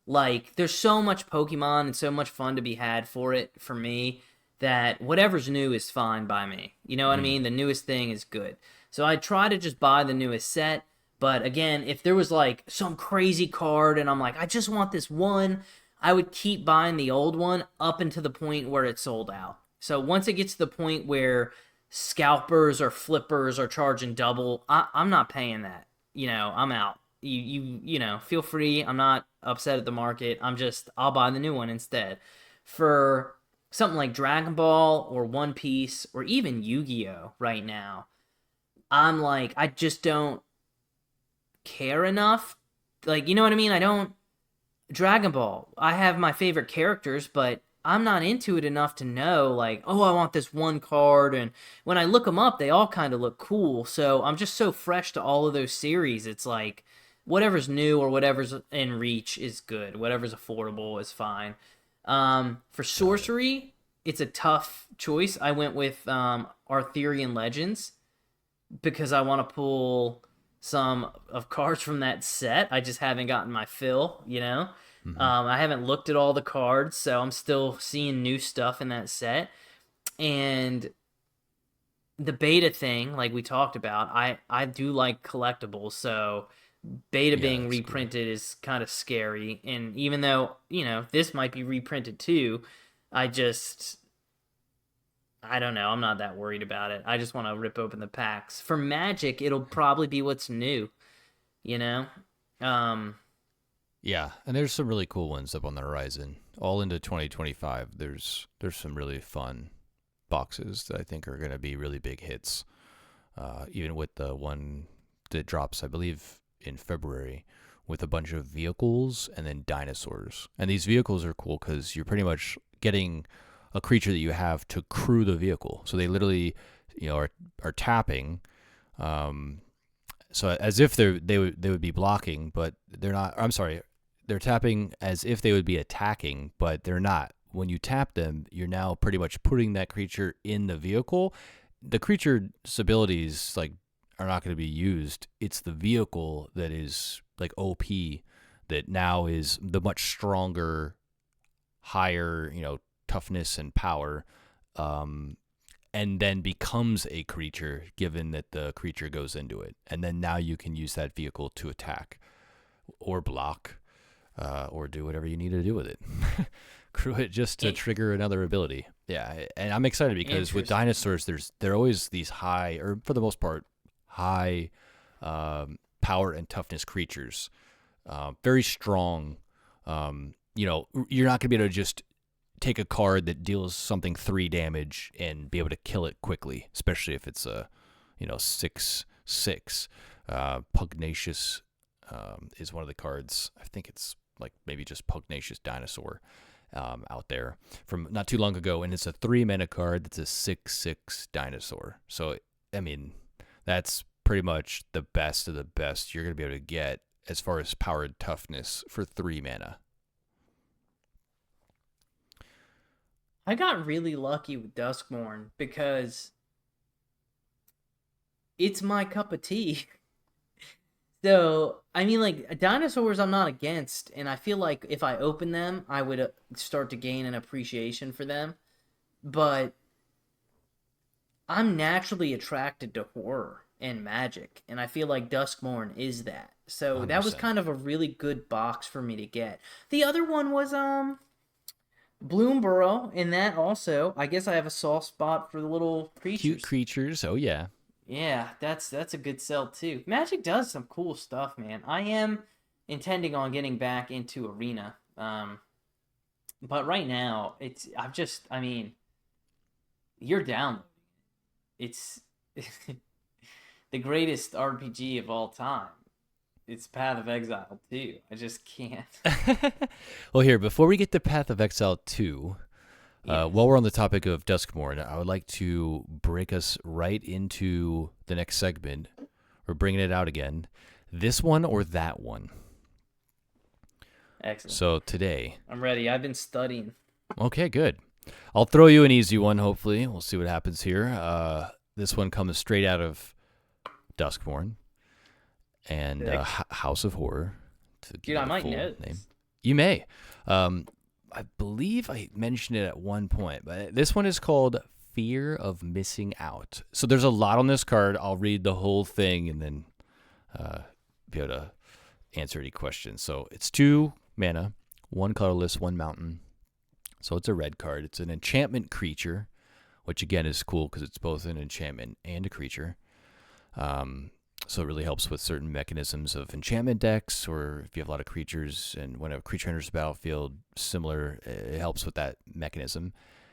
Like, there's so much Pokemon and so much fun to be had for me, that whatever's new is fine by me. You know what I mean? The newest thing is good. So I try to just buy the newest set. But again, if there was like some crazy card and I'm like, I just want this one, I would keep buying the old one up until the point where it's sold out. So once it gets to the point where scalpers or flippers are charging double, I'm not paying that. I'm out. You feel free. I'm not upset at the market. I'll buy the new one instead. For something like Dragon Ball or One Piece or even Yu-Gi-Oh! Right now, I'm like, I just don't care enough. Like, you know what I mean? Dragon Ball, I have my favorite characters, but I'm not into it enough to know, like, oh, I want this one card. And when I look them up, they all kind of look cool. So I'm just so fresh to all of those series. It's like, whatever's new or whatever's in reach is good. Whatever's affordable is fine. For Sorcery, it's a tough choice. I went with Arthurian Legends because I want to pull some of cards from that set. I just haven't gotten my fill, Mm-hmm. I haven't looked at all the cards, so I'm still seeing new stuff in that set. And the beta thing, like we talked about, I do like collectibles, so beta being reprinted is kind of scary. And even though, this might be reprinted too, I don't know. I'm not that worried about it. I just want to rip open the packs. For Magic, it'll probably be what's new, Yeah, and there's some really cool ones up on the horizon. All into 2025, there's some really fun boxes that I think are going to be really big hits. Even with the one that drops, I believe, in February, with a bunch of vehicles and then dinosaurs. And these vehicles are cool because you're pretty much getting a creature that you have to crew the vehicle. So they literally, are tapping, so as if they would be blocking, but they're not. I'm sorry, they're tapping as if they would be attacking, but they're not. When you tap them, you're now pretty much putting that creature in the vehicle. The creature's abilities are not going to be used. It's the vehicle that is OP, that now is the much stronger, higher toughness and power, and then becomes a creature given that the creature goes into it. And then now you can use that vehicle to attack or block, or do whatever you need to do with it. Crew it just to trigger another ability. Yeah, and I'm excited because with dinosaurs, they're always these high, or for the most part, high power and toughness creatures. Very strong. You're not going to be able to just take a card that deals something 3 damage and be able to kill it quickly, especially if it's a 6/6. Pugnacious is one of the cards. I think it's maybe just Pugnacious Dinosaur out there from not too long ago, and it's a 3 mana card that's a 6/6 dinosaur. So I mean, that's pretty much the best of the best you're going to be able to get as far as powered toughness for 3 mana. I got really lucky with Duskmourn because it's my cup of tea. So, I mean, dinosaurs I'm not against, and I feel like if I open them, I would start to gain an appreciation for them. But I'm naturally attracted to horror and magic, and I feel like Duskmourn is that. So 100%. That was kind of a really good box for me to get. The other one was Bloomborough, and that also, I guess I have a soft spot for the little creatures. Cute creatures, oh yeah. Yeah, that's a good sell too. Magic does some cool stuff, man. I am intending on getting back into Arena, but right now you're down. It's the greatest RPG of all time. It's Path of Exile 2. I just can't. Well, here, before we get to Path of Exile 2, Yes. while we're on the topic of Duskmourn, I would like to break us right into the next segment. We're bringing it out again. This one or that one? Excellent. So today. I'm ready. I've been studying. Okay, good. I'll throw you an easy one, hopefully. We'll see what happens here. This one comes straight out of Duskmourn and House of Horror. Dude, I might know name. You may. I believe I mentioned it at one point, but this one is called Fear of Missing Out. So there's a lot on this card. I'll read the whole thing and then be able to answer any questions. So it's 2 mana, 1 colorless, 1 mountain. So it's a red card. It's an enchantment creature, which again is cool because it's both an enchantment and a creature. So it really helps with certain mechanisms of enchantment decks, or if you have a lot of creatures and when a creature enters the battlefield, similar, it helps with that mechanism.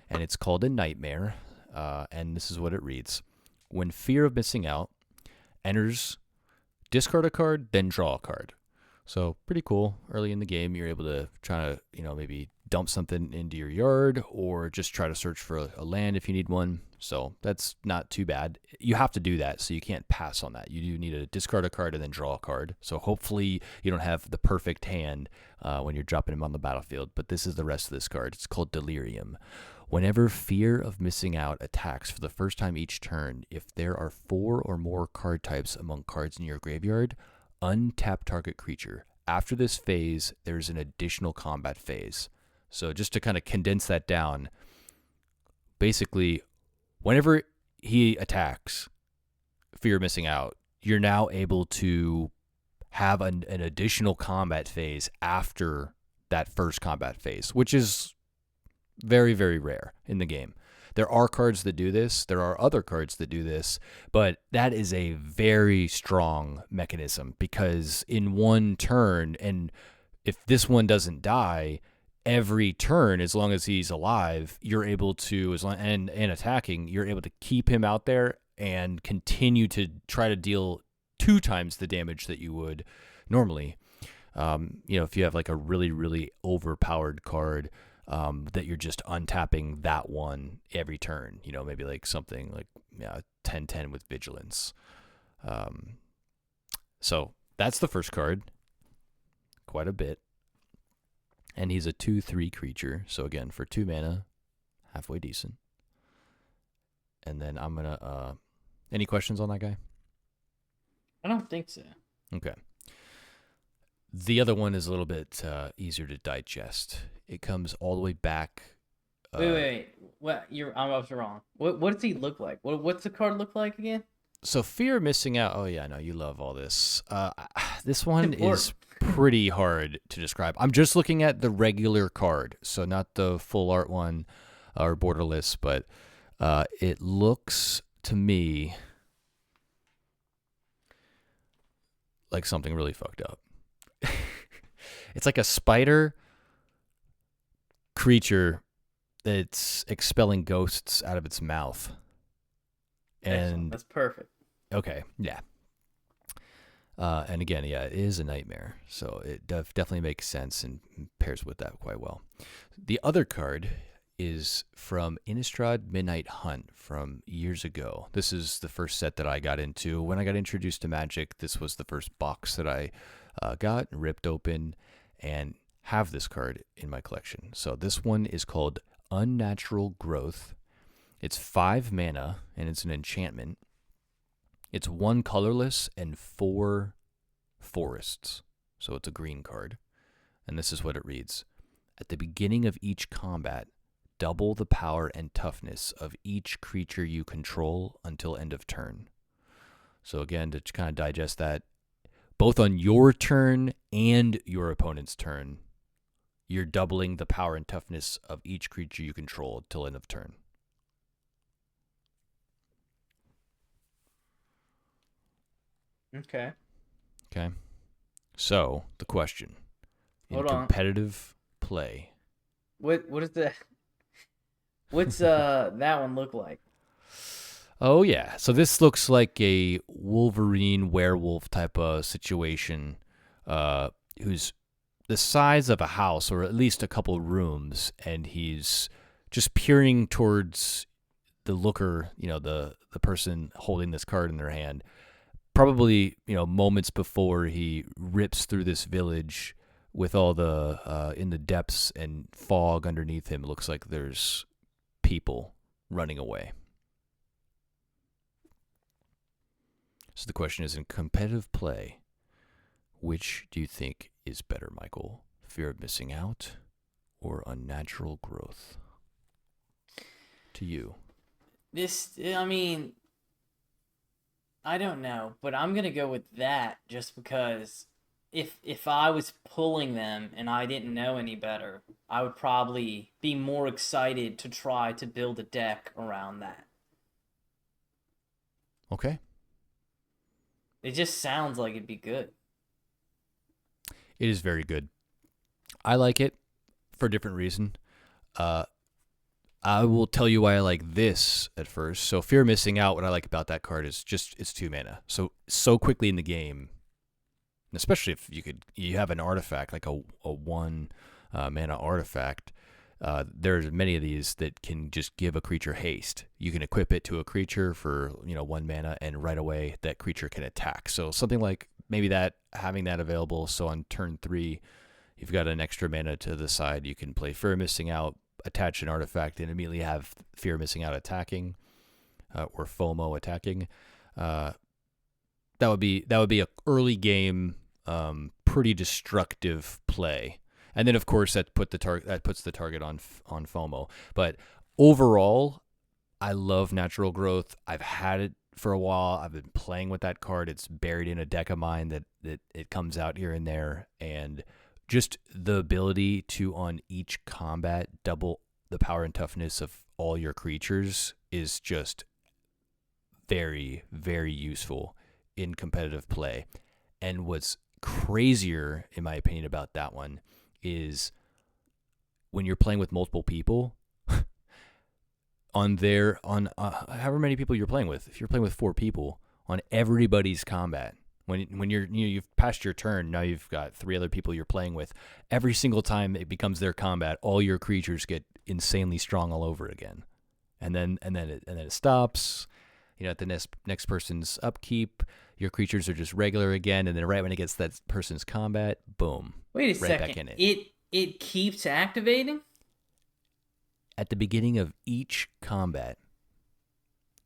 And it's called a Nightmare, and this is what it reads. When Fear of Missing Out enters, discard a card, then draw a card. So pretty cool. Early in the game, you're able to try to, maybe dump something into your yard or just try to search for a land if you need one. So that's not too bad. You have to do that, so you can't pass on that. You do need to discard a card and then draw a card. So hopefully you don't have the perfect hand when you're dropping him on the battlefield. But this is the rest of this card. It's called Delirium. Whenever Fear of Missing Out attacks for the first time each turn, if there are 4 or more card types among cards in your graveyard, untap target creature. After this phase, there's an additional combat phase. So just to kind of condense that down, basically, whenever he attacks, Fear of Missing Out, you're now able to have an additional combat phase after that first combat phase, which is very, very rare in the game. There are cards that do this. There are other cards that do this, but that is a very strong mechanism because in one turn, and if this one doesn't die, every turn, as long as he's alive, you're able to, and attacking, you're able to keep him out there and continue to try to deal 2 times the damage that you would normally. If you have like a really, really overpowered card that you're just untapping that one every turn, maybe like something like 10/10 with Vigilance. So that's the first card. Quite a bit. And he's a 2/3 creature. So again, for 2 mana, halfway decent. And then I'm going to... any questions on that guy? I don't think so. Okay. The other one is a little bit easier to digest. It comes all the way back. Wait. What? I was wrong. What does he look like? What's the card look like again? So Fear of Missing Out. Oh, yeah, no, you love all this. This one is pretty hard to describe. I'm just looking at the regular card, so not the full art one or borderless, but it looks to me like something really fucked up. It's like a spider creature that's expelling ghosts out of its mouth. And excellent. That's perfect. Okay, yeah. And again, yeah, it is a nightmare, so it definitely makes sense and pairs with that quite well. The other card is from Innistrad Midnight Hunt from years ago. This is the first set that I got into. When I got introduced to Magic, this was the first box that I got and ripped open and have this card in my collection. So this one is called Unnatural Growth. It's 5 mana, and it's an enchantment. It's 1 colorless and 4 forests. So it's a green card. And this is what it reads. At the beginning of each combat, double the power and toughness of each creature you control until end of turn. So again, to kind of digest that, both on your turn and your opponent's turn, you're doubling the power and toughness of each creature you control till end of turn. Okay. So the question: in competitive play, what is the what's that one look like? Oh yeah, so this looks like a Wolverine werewolf type of situation, who's the size of a house or at least a couple rooms, and he's just peering towards the looker, the person holding this card in their hand. Probably, moments before he rips through this village with all the, in the depths and fog underneath him, it looks like there's people running away. So the question is, in competitive play, which do you think is better, Michael? Fear of Missing Out or Unnatural Growth? To you. I don't know, but I'm going to go with that just because if I was pulling them and I didn't know any better, I would probably be more excited to try to build a deck around that. Okay. It just sounds like it'd be good. It is very good. I like it for a different reason. I will tell you why I like this at first. So Fear of Missing Out, what I like about that card is just it's 2 mana. So quickly in the game, especially if you have an artifact, like a 1 mana artifact, there's many of these that can just give a creature haste. You can equip it to a creature for 1 mana, and right away that creature can attack. So something like maybe that, having that available, so on turn 3, you've got an extra mana to the side, you can play Fear of Missing Out, attach an artifact, and immediately have Fear of Missing Out attacking, or FOMO attacking. That would be a early game, pretty destructive play. And then of course that puts the target on FOMO. But overall, I love Natural Growth. I've had it for a while. I've been playing with that card. It's buried in a deck of mine that it comes out here and there, and just the ability to, on each combat, double the power and toughness of all your creatures is just very, very useful in competitive play. And what's crazier, in my opinion, about that one is when you're playing with multiple people, on however many people you're playing with, if you're playing with 4 people, on everybody's combat, When you've passed your turn, now you've got 3 other people you're playing with. Every single time it becomes their combat, all your creatures get insanely strong all over again, and then it stops. At the next person's upkeep, your creatures are just regular again, and then right when it gets that person's combat, boom. Wait a right second. Back in it. It keeps activating? At the beginning of each combat,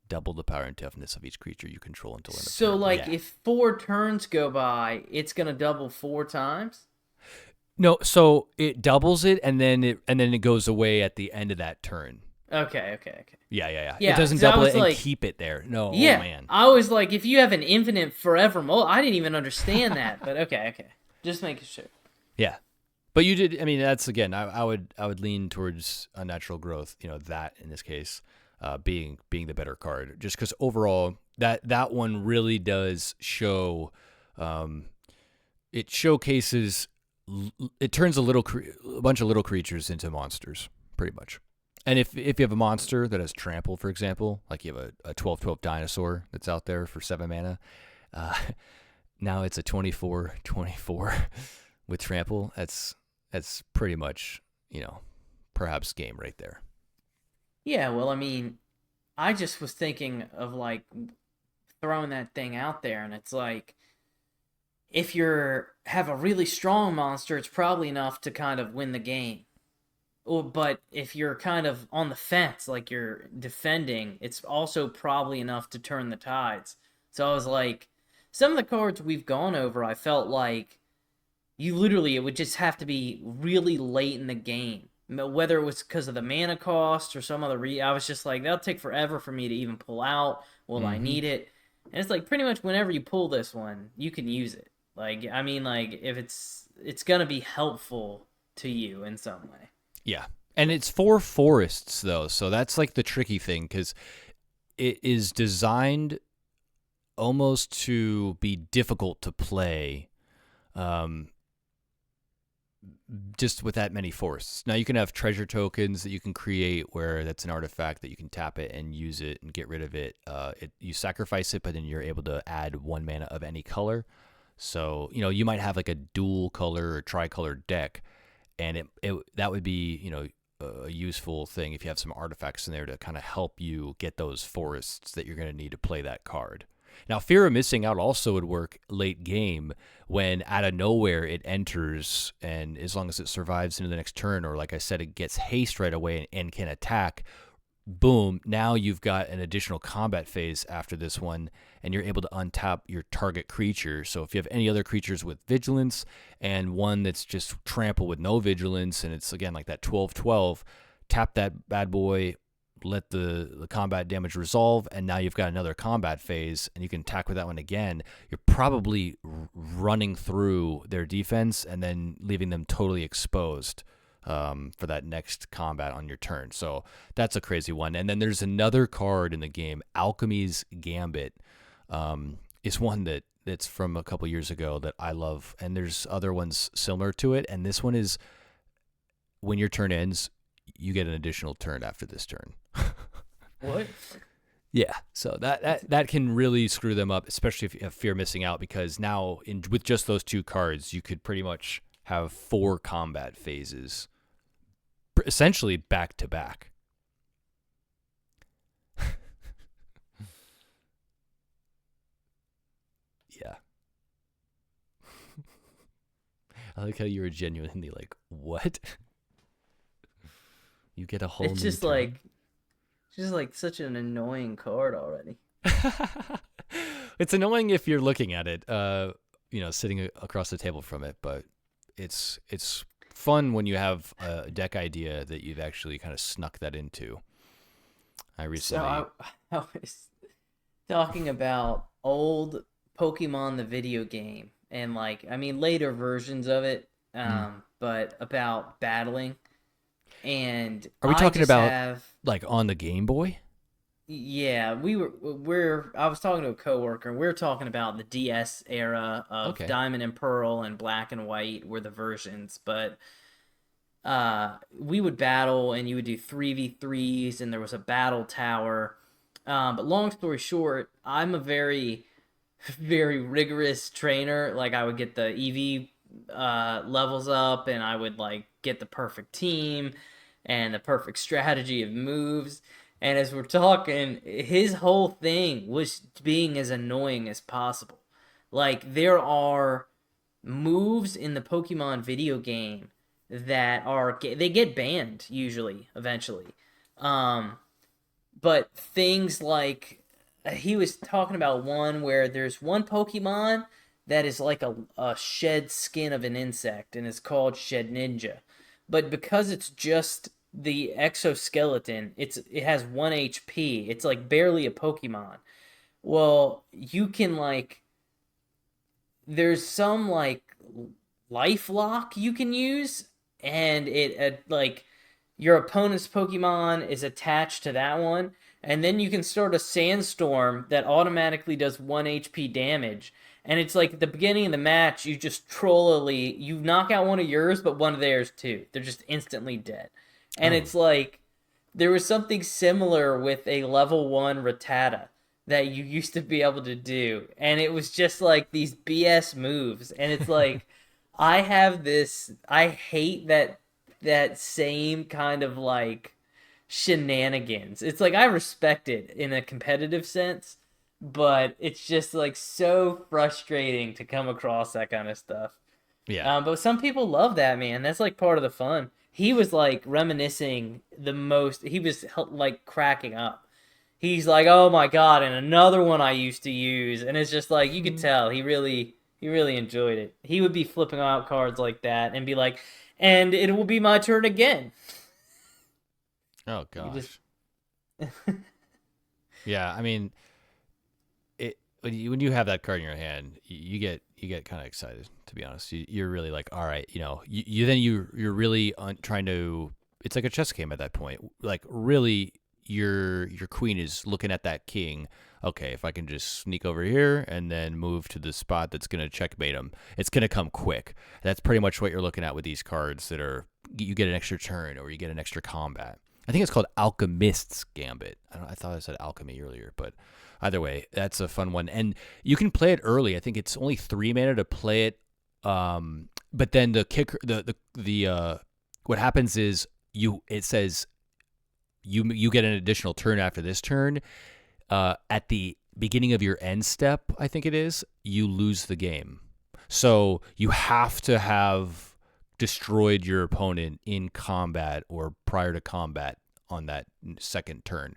double the power and toughness of each creature you control until end of turn. So, like, if 4 turns go by, it's going to double 4 times? No, so it doubles it, and then it goes away at the end of that turn. Okay. Yeah. Yeah, It doesn't 'cause I double was it and like- keep it there. No, Yeah. oh man. I was like, if you have an infinite forever mode, I didn't even understand that. But okay. Just making sure. Yeah. But you did. I mean, that's again. I would lean towards unnatural growth. That in this case, being the better card, just because overall that one really does show. It showcases. It turns a bunch of little creatures into monsters, pretty much. And if you have a monster that has trample, for example, like you have a 12/12 dinosaur that's out there for 7 mana, now it's a 24/24 with trample. That's pretty much, perhaps game right there. Yeah, well, I mean, I just was thinking of, like, throwing that thing out there, and it's like, if have a really strong monster, it's probably enough to kind of win the game. But if you're kind of on the fence, like you're defending, it's also probably enough to turn the tides. So I was like, some of the cards we've gone over, I felt like it would just have to be really late in the game. Whether it was because of the mana cost or some other I was just like, that'll take forever for me to even pull out. Will I need it? And it's like, pretty much whenever you pull this one, you can use it. Like, I mean, like, if it's going to be helpful to you in some way. Yeah. And it's for forests, though, so that's like the tricky thing, because it is designed almost to be difficult to play just with that many forests. Now, you can have treasure tokens that you can create where that's an artifact that you can tap it and use it and get rid of it. You sacrifice it, but then you're able to add 1 mana of any color. So, you might have like a dual color or tricolor deck, and that would be, a useful thing if you have some artifacts in there to kind of help you get those forests that you're going to need to play that card. Now, Fear of Missing Out also would work late game when out of nowhere it enters, and as long as it survives into the next turn, or like I said, it gets haste right away and can attack, boom, now you've got an additional combat phase after this one, and you're able to untap your target creature. So if you have any other creatures with vigilance and one that's just trample with no vigilance, and it's again like that 12/12, tap that bad boy, let the combat damage resolve, and now you've got another combat phase, and you can attack with that one again. You're probably running through their defense and then leaving them totally exposed for that next combat on your turn. So that's a crazy one. And then there's another card in the game, Alchemy's Gambit. Is one that's from a couple years ago that I love, and there's other ones similar to it. And this one is, when your turn ends, you get an additional turn after this turn. What? Yeah, so that can really screw them up, especially if you have Fear Missing Out, because now with just those 2 cards, you could pretty much have 4 combat phases, essentially back to back. Yeah. I like how you were genuinely like, what? You get a whole It's new just turn? like such an annoying card already. It's annoying if you're looking at it, sitting across the table from it, but it's fun when you have a deck idea that you've actually kind of snuck that into. I recently... So I was talking about old Pokemon the video game, and like, I mean, later versions of it, but about battling. And Are we talking about have, like on the Game Boy? Yeah, I was talking to a coworker, and we were talking about the DS era of Diamond and Pearl and Black and White were the versions, but we would battle, and you would do 3v3s, and there was a battle tower. But long story short, I'm a very very rigorous trainer. Like I would get the EV levels up, and I would like get the perfect team and the perfect strategy of moves. And as we're talking, his whole thing was being as annoying as possible. Like there are moves in the Pokemon video game that are they get banned usually eventually. Um, but things like he was talking about one where there's one Pokemon that is like a shed skin of an insect and it's called Shed Ninja. But because it's just the exoskeleton, it has 1 HP. It's like barely a Pokemon. Well, you can like there's some like life lock you can use and it like your opponent's Pokemon is attached to that one, and then you can start a sandstorm that automatically does 1 HP damage. And it's like at the beginning of the match, you just trollily you knock out one of yours, but one of theirs too. They're just instantly dead. And Oh, it's like there was something similar with a level 1 Rattata that you used to be able to do, and it was just like these BS moves. And it's like I have this I hate that same kind of like shenanigans. It's like I respect it in a competitive sense, but it's just like so frustrating to come across that kind of stuff. yeah. But some people love that, man. That's like part of the fun. He was like reminiscing the most. He was like cracking up. He's like, "Oh my god!" And another one I used to use, and it's just like you could tell he really enjoyed it. He would be flipping out cards like that and be like, "And it will be my turn again." Oh You just gosh. Yeah, I mean, it when you have that card in your hand, you get kind of excited. To be honest, you're really like, all right, you're really trying to. It's like a chess game at that point. Like really, your queen is looking at that king. Okay, if I can just sneak over here and then move to the spot that's gonna checkmate him, it's gonna come quick. That's pretty much what you're looking at with these cards that are you get an extra turn or you get an extra combat. I think it's called Alchemist's Gambit. I thought I said alchemy earlier, but either way, that's a fun one. And you can play it early. I think it's only 3 mana to play it. But then the kicker, the what happens is it says you get an additional turn after this turn. At the beginning of your end step, I think it is, you lose the game. So you have to have destroyed your opponent in combat or prior to combat on that second turn.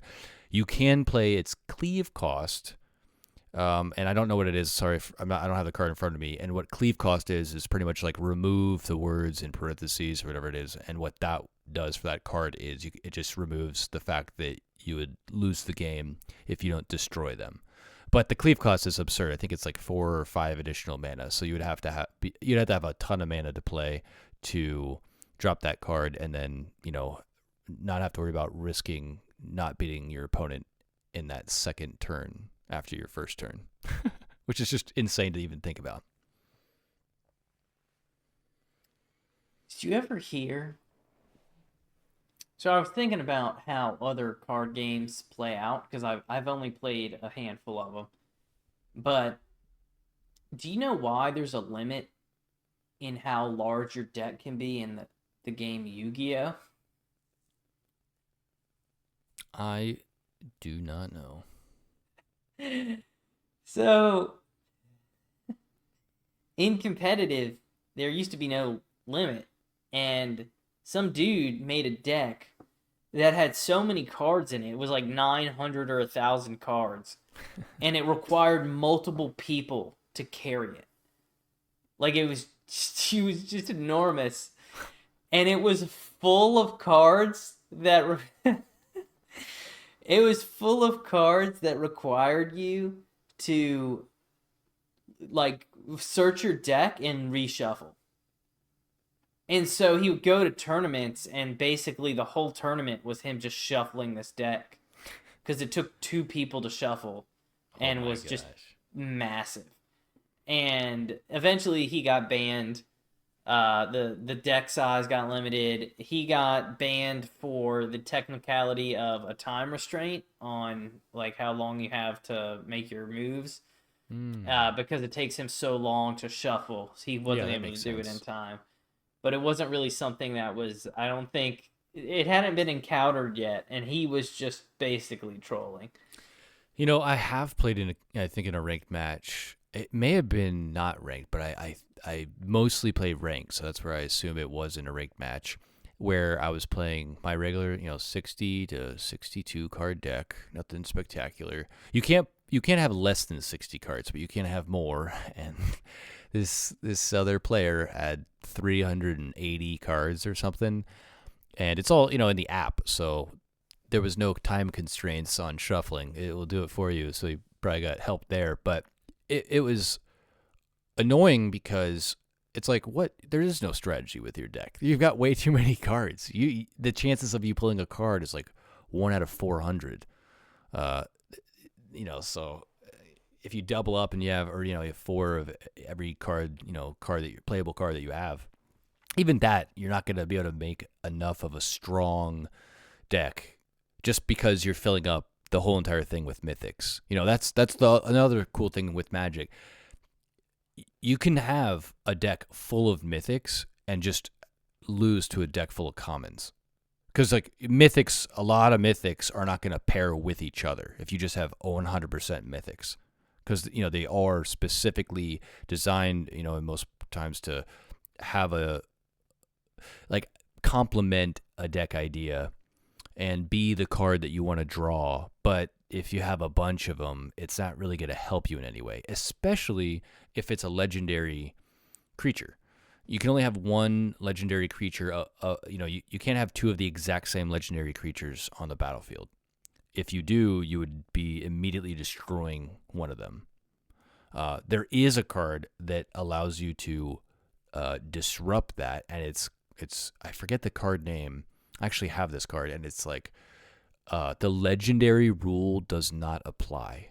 You can play its cleave cost, and I don't know what it is. Sorry, I don't have the card in front of me. And what cleave cost is pretty much like remove the words in parentheses or whatever it is. And what that does for that card is it just removes the fact that you would lose the game if you don't destroy them. But the cleave cost is absurd. I think it's like 4 or 5 additional mana. So you'd have to have a ton of mana to play to drop that card, and then not have to worry about risking not beating your opponent in that second turn after your first turn, which is just insane to even think about. did you ever hear? So I was thinking about how other card games play out because I've only played a handful of them. But do you know why there's a limit in how large your deck can be in the game Yu-Gi-Oh? I do not know. So in competitive, there used to be no limit, and some dude made a deck that had so many cards in it. It was like 900 or 1,000 cards, and it required multiple people to carry it. Like she was just enormous, and it was full of cards that it was full of cards that required you to like search your deck and reshuffle. And so he would go to tournaments, and basically the whole tournament was him just shuffling this deck because it took 2 people to shuffle Oh and my was just gosh. massive. And eventually he got banned. The deck size got limited. He got banned for the technicality of a time restraint on like how long you have to make your moves. because it takes him so long to shuffle. So he Yeah, wasn't that able to makes do it in sense. time. But it wasn't really something that was, I don't think, it hadn't been encountered yet, and he was just basically trolling. I have played I think in a ranked match. It may have been not ranked, but I mostly played ranked, so that's where I assume it was in a ranked match where I was playing my regular, 60 to 62 card deck, nothing spectacular. You can't have less than 60 cards, but you can have more. And this other player had 380 cards or something, and it's all in the app, so there was no time constraints on shuffling. It will do it for you, so you probably got help there. But it was annoying because it's like, what? There is no strategy with your deck. You've got way too many cards. The chances of you pulling a card is like 1 out of 400. Uh, so if you double up and you have, or you have four of every card, playable card that you have, even that you're not going to be able to make enough of a strong deck just because you're filling up the whole entire thing with mythics. That's another cool thing with Magic. You can have a deck full of mythics and just lose to a deck full of commons. Because like mythics, a lot of mythics are not going to pair with each other if you just have 100% mythics. Because they are specifically designed, in most times to have a like complement a deck idea and be the card that you want to draw. But if you have a bunch of them, it's not really going to help you in any way, especially if it's a legendary creature. You can only have one legendary creature. You can't have two of the exact same legendary creatures on the battlefield. If you do, you would be immediately destroying one of them. There is a card that allows you to disrupt that, and it's I forget the card name. I actually have this card, and it's like the legendary rule does not apply,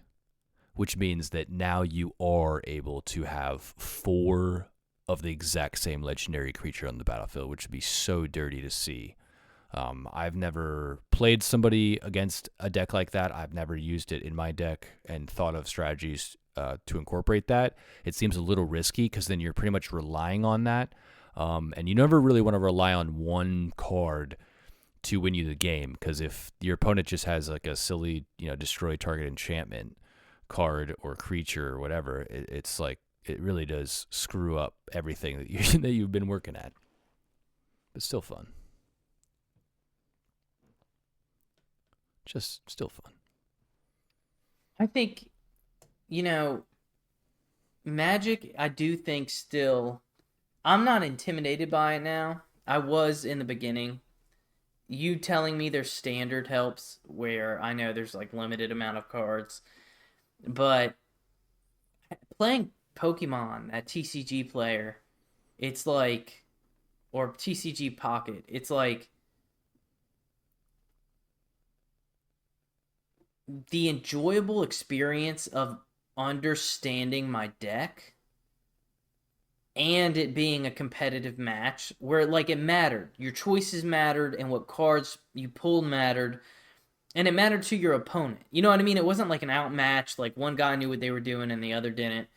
which means that now you are able to have 4 of the exact same legendary creature on the battlefield, which would be so dirty to see. I've never played somebody against a deck like that. I've never used it in my deck and thought of strategies to incorporate that. It seems a little risky because then you're pretty much relying on that. And you never really want to rely on one card to win you the game, because if your opponent just has like a silly, destroy target enchantment card or creature or whatever, it's like it really does screw up everything that you've been working at. But still fun. Just still fun. I think, Magic, I do think still, I'm not intimidated by it now. I was in the beginning. You telling me there's standard helps, where I know there's like limited amount of cards, but playing Pokemon at TCG Player, it's like, or TCG Pocket, it's like the enjoyable experience of understanding my deck and it being a competitive match where like it mattered. Your choices mattered and what cards you pulled mattered. And it mattered to your opponent. You know what I mean? It wasn't like an outmatch, like one guy knew what they were doing and the other didn't.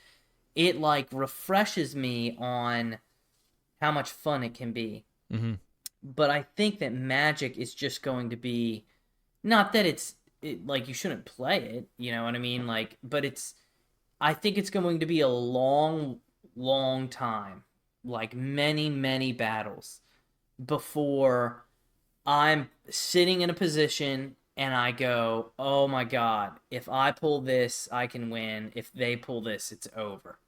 It like refreshes me on how much fun it can be. Mm-hmm. But I think that Magic is just going to be, not that like you shouldn't play it, you know what I mean? Like, but I think it's going to be a long, long time, like many, many battles before I'm sitting in a position and I go, oh my God, if I pull this, I can win. If they pull this, it's over.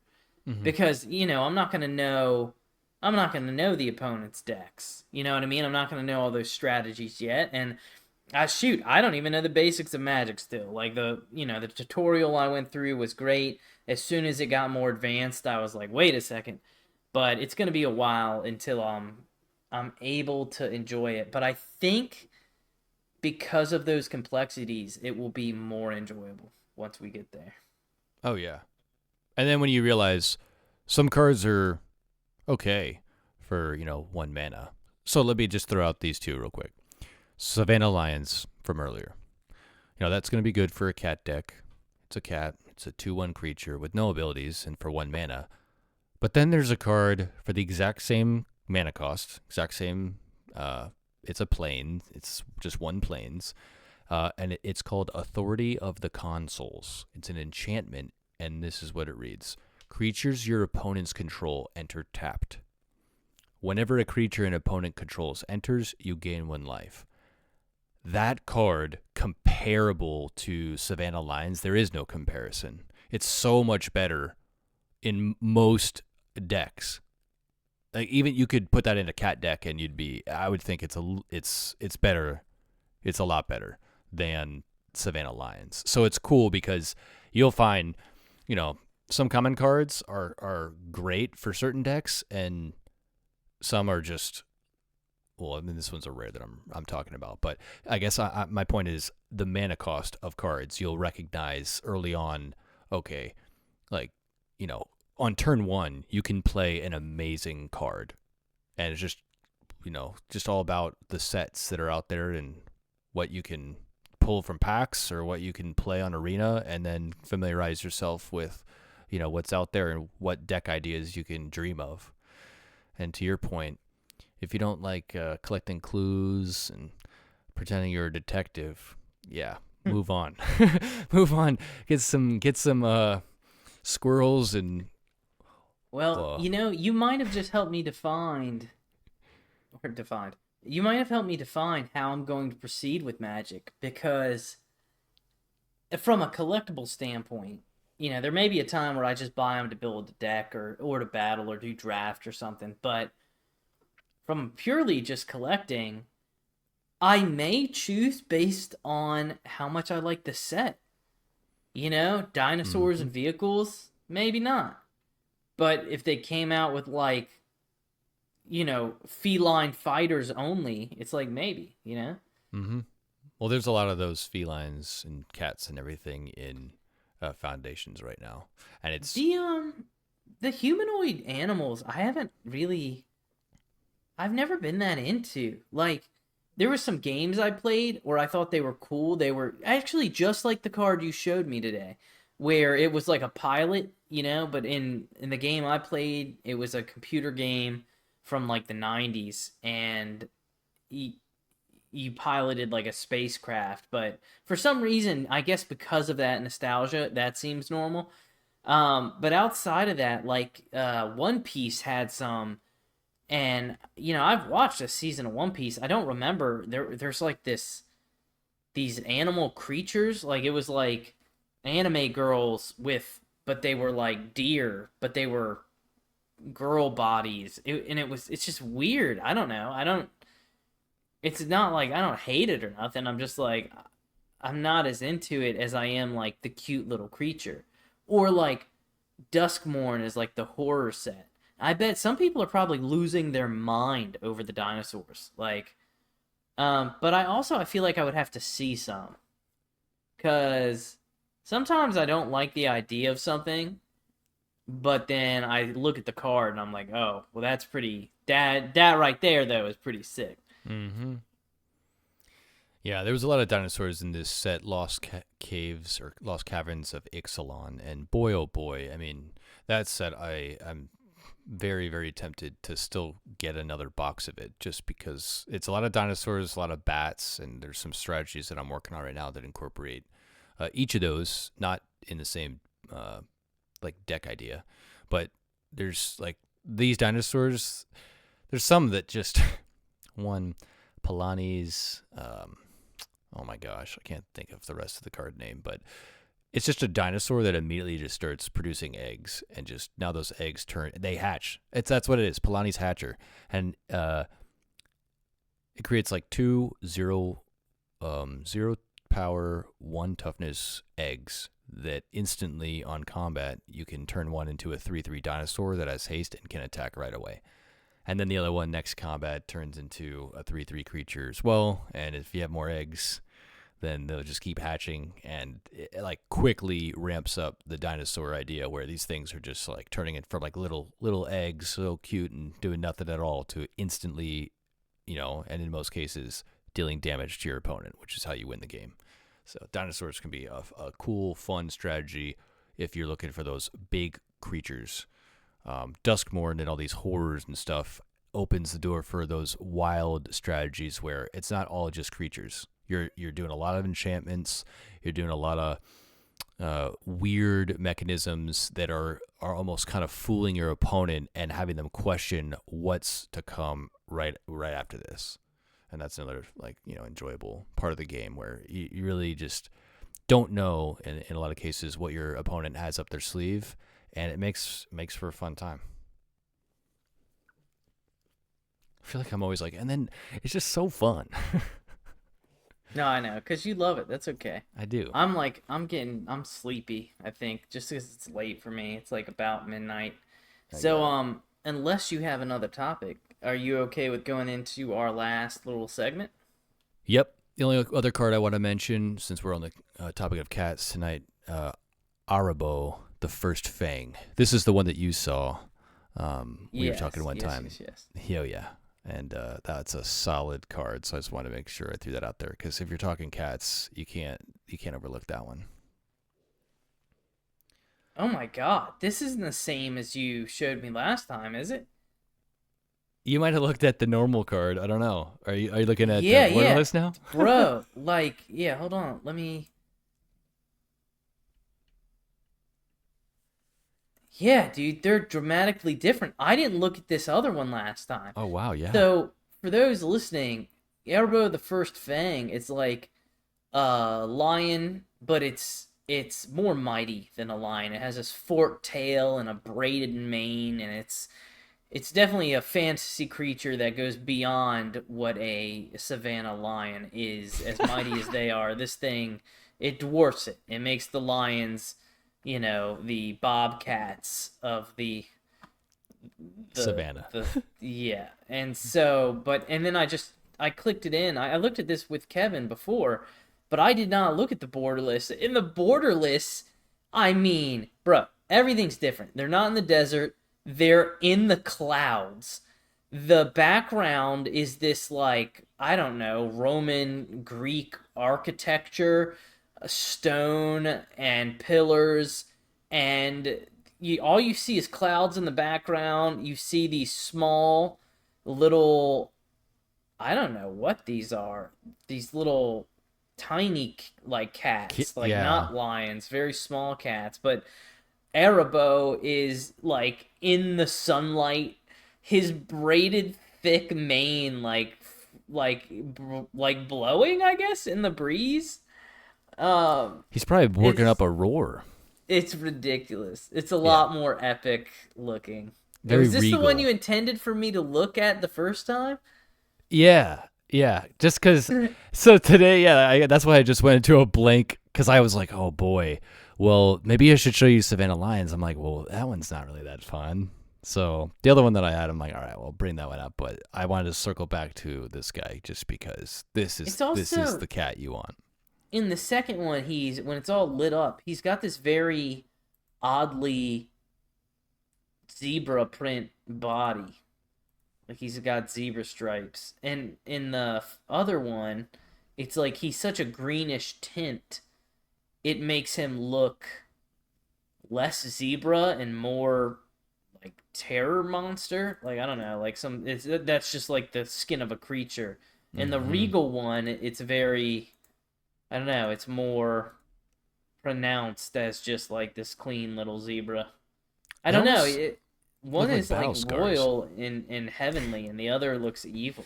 Mm-hmm. Because, I'm not going to know. I'm not going to know the opponent's decks. You know what I mean? I'm not going to know all those strategies yet. And I don't even know the basics of Magic still. Like the tutorial I went through was great. As soon as it got more advanced, I was like, wait a second. But it's going to be a while until I'm able to enjoy it. But I think because of those complexities, it will be more enjoyable once we get there. Oh yeah. And then when you realize some cards are okay for, 1 mana. So let me just throw out these two real quick. Savannah Lions from earlier. That's going to be good for a cat deck. It's a cat. It's a 2/1 creature with no abilities and for 1 mana. But then there's a card for the exact same mana cost, exact same. It's a plane. It's just 1 planes, and it's called Authority of the Consuls. It's an enchantment, and this is what it reads: creatures your opponents control enter tapped. Whenever a creature an opponent controls enters, you gain 1 life. That card, comparable to Savannah Lions, there is no comparison. It's so much better in most decks. Like, even you could put that in a cat deck and I would think it's better. It's a lot better than Savannah Lions. So it's cool because you'll find, some common cards are great for certain decks, and some are just, well, I mean, this one's a rare that I'm talking about. But I guess my point is the mana cost of cards. You'll recognize early on, okay, like, on turn 1, you can play an amazing card. And it's just all about the sets that are out there and what you can pull from packs or what you can play on Arena, and then familiarize yourself with, what's out there and what deck ideas you can dream of. And to your point, if you don't like collecting clues and pretending you're a detective, yeah, move on. Move on. Get some squirrels and... Well, you might have just helped me you might have helped me define how I'm going to proceed with Magic, because from a collectible standpoint, there may be a time where I just buy them to build a deck or to battle or do draft or something, but from purely just collecting, I may choose based on how much I like the set. Dinosaurs and vehicles, maybe not. But if they came out with, like, feline fighters only, it's like maybe, Mm-hmm. Well, there's a lot of those felines and cats and everything in Foundations right now. And it's... The humanoid animals, I've never been that into. Like, there were some games I played where I thought they were cool. They were actually just like the card you showed me today, where it was like a pilot, but in the game I played, it was a computer game from like the 90s, and you piloted like a spacecraft. But for some reason, I guess because of that nostalgia, that seems normal. But outside of that, like One Piece had some, and I've watched a season of One Piece. I don't remember there's like these animal creatures, like it was like anime girls but they were like deer, but they were girl bodies. It's just weird. I don't know. It's not like I don't hate it or nothing. I'm just like, I'm not as into it as I am like the cute little creature. Or like Duskmorn is like the horror set. I bet some people are probably losing their mind over the dinosaurs. Like, but I feel like I would have to see some. Because sometimes I don't like the idea of something, but then I look at the card and I'm like, oh, well, that's pretty... That right there, though, is pretty sick. Mm-hmm. Yeah, there was a lot of dinosaurs in this set, Lost Caves or Lost Caverns of Ixalan, and boy, oh boy, I mean, that set, I'm very, very tempted to still get another box of it, just because it's a lot of dinosaurs, a lot of bats, and there's some strategies that I'm working on right now that incorporate each of those, not in the same like deck idea, but there's like these dinosaurs. There's some that just one Polani's. Oh my gosh, I can't think of the rest of the card name, but it's just a dinosaur that immediately just starts producing eggs, and just now those eggs they hatch. That's what it is, Polani's Hatcher, and it creates like 2 0 power 1 toughness eggs that instantly on combat you can turn one into a 3/3 dinosaur that has haste and can attack right away. And then the other one next combat turns into a 3/3 creature as well. And if you have more eggs, then they'll just keep hatching, and it like quickly ramps up the dinosaur idea, where these things are just like turning it from like little eggs, so cute and doing nothing at all, to instantly, and in most cases dealing damage to your opponent, which is how you win the game. So dinosaurs can be a cool, fun strategy if you're looking for those big creatures. Duskmorn and all these horrors and stuff opens the door for those wild strategies where it's not all just creatures. You're doing a lot of enchantments. You're doing a lot of weird mechanisms that are almost kind of fooling your opponent and having them question what's to come right after this. And that's another enjoyable part of the game where you really just don't know in a lot of cases what your opponent has up their sleeve, and it makes for a fun time. I feel like I'm always like, and then it's just so fun. No, I know, because you love it. That's okay. I do. I'm sleepy, I think, just because it's late for me. It's like about midnight. I So, got it. unless you have another topic, are you okay with going into our last little segment? Yep. The only other card I want to mention, since we're on the topic of cats tonight, Arabo, the First Fang. This is the one that you saw. We were talking one time. Yes. Hell yeah. And that's a solid card, so I just want to make sure I threw that out there, because if you're talking cats, you can't overlook that one. Oh my god, this isn't the same as you showed me last time, is it? You might have looked at the normal card. I don't know. Are you looking at Yeah, Borderless now? Bro, like, yeah, hold on. Let me. Yeah, dude, they're dramatically different. I didn't look at this other one last time. Oh wow, yeah. So, for those listening, Erbo the First Fang, it's like a lion, but it's more mighty than a lion. It has this forked tail and a braided mane, and it's definitely a fantasy creature that goes beyond what a savanna lion is. As mighty as they are, this thing, it dwarfs it. It makes the lions, the bobcats of the Savannah. Yeah. And then I clicked it in. I looked at this with Kevin before, but I did not look at the border list. In the border list, I mean, bro, everything's different. They're not in the desert. They're in the clouds. The background is this, like, I don't know, Roman Greek architecture, stone and pillars, and all you see is clouds in the background. You see these small little, I don't know what these are. These little tiny, like, cats, like, Yeah. not lions, very small cats, but Arabo is, like, in the sunlight. His braided thick mane, like blowing, I guess, in the breeze. He's probably working It's up a roar. it's ridiculous. It's a lot more epic looking. Very Was this regal. the one you intended for me to look at the first time? Yeah. Just because. So today, that's why I just went into a blank, because I was like, oh boy. Well, maybe I should show you Savannah Lions. I'm like, well, that one's not really that fun. So the other one that I had, I'm like, all right, well, bring that one up. But I wanted to circle back to this guy just because this is the cat you want. In the second one, when it's all lit up, he's got this very oddly zebra print body. Like, he's got zebra stripes. And in the other one, it's like he's such a greenish tint, it makes him look less zebra and more like terror monster. Like, I don't know, like that's just like the skin of a creature. In the regal one, it's very, I don't know, it's more pronounced as just like this clean little zebra. I don't know. One is like royal and heavenly, and the other looks evil.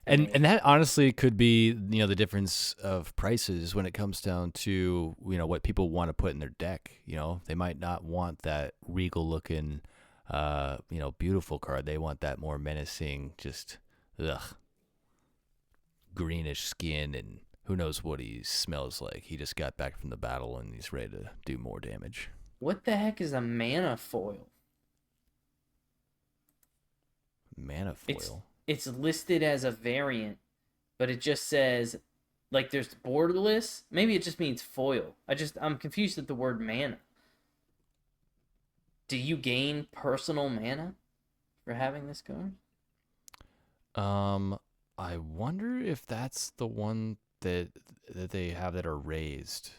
And that honestly could be, the difference of prices when it comes down to, what people want to put in their deck. They might not want that regal looking, beautiful card. They want that more menacing, just greenish skin, and who knows what he smells like. He just got back from the battle and he's ready to do more damage. What the heck is a mana foil? Mana foil? It's listed as a variant, but it just says, like, there's borderless. Maybe it just means foil. I'm confused at the word mana. Do you gain personal mana for having this card? I wonder if that's the one that they have that are raised.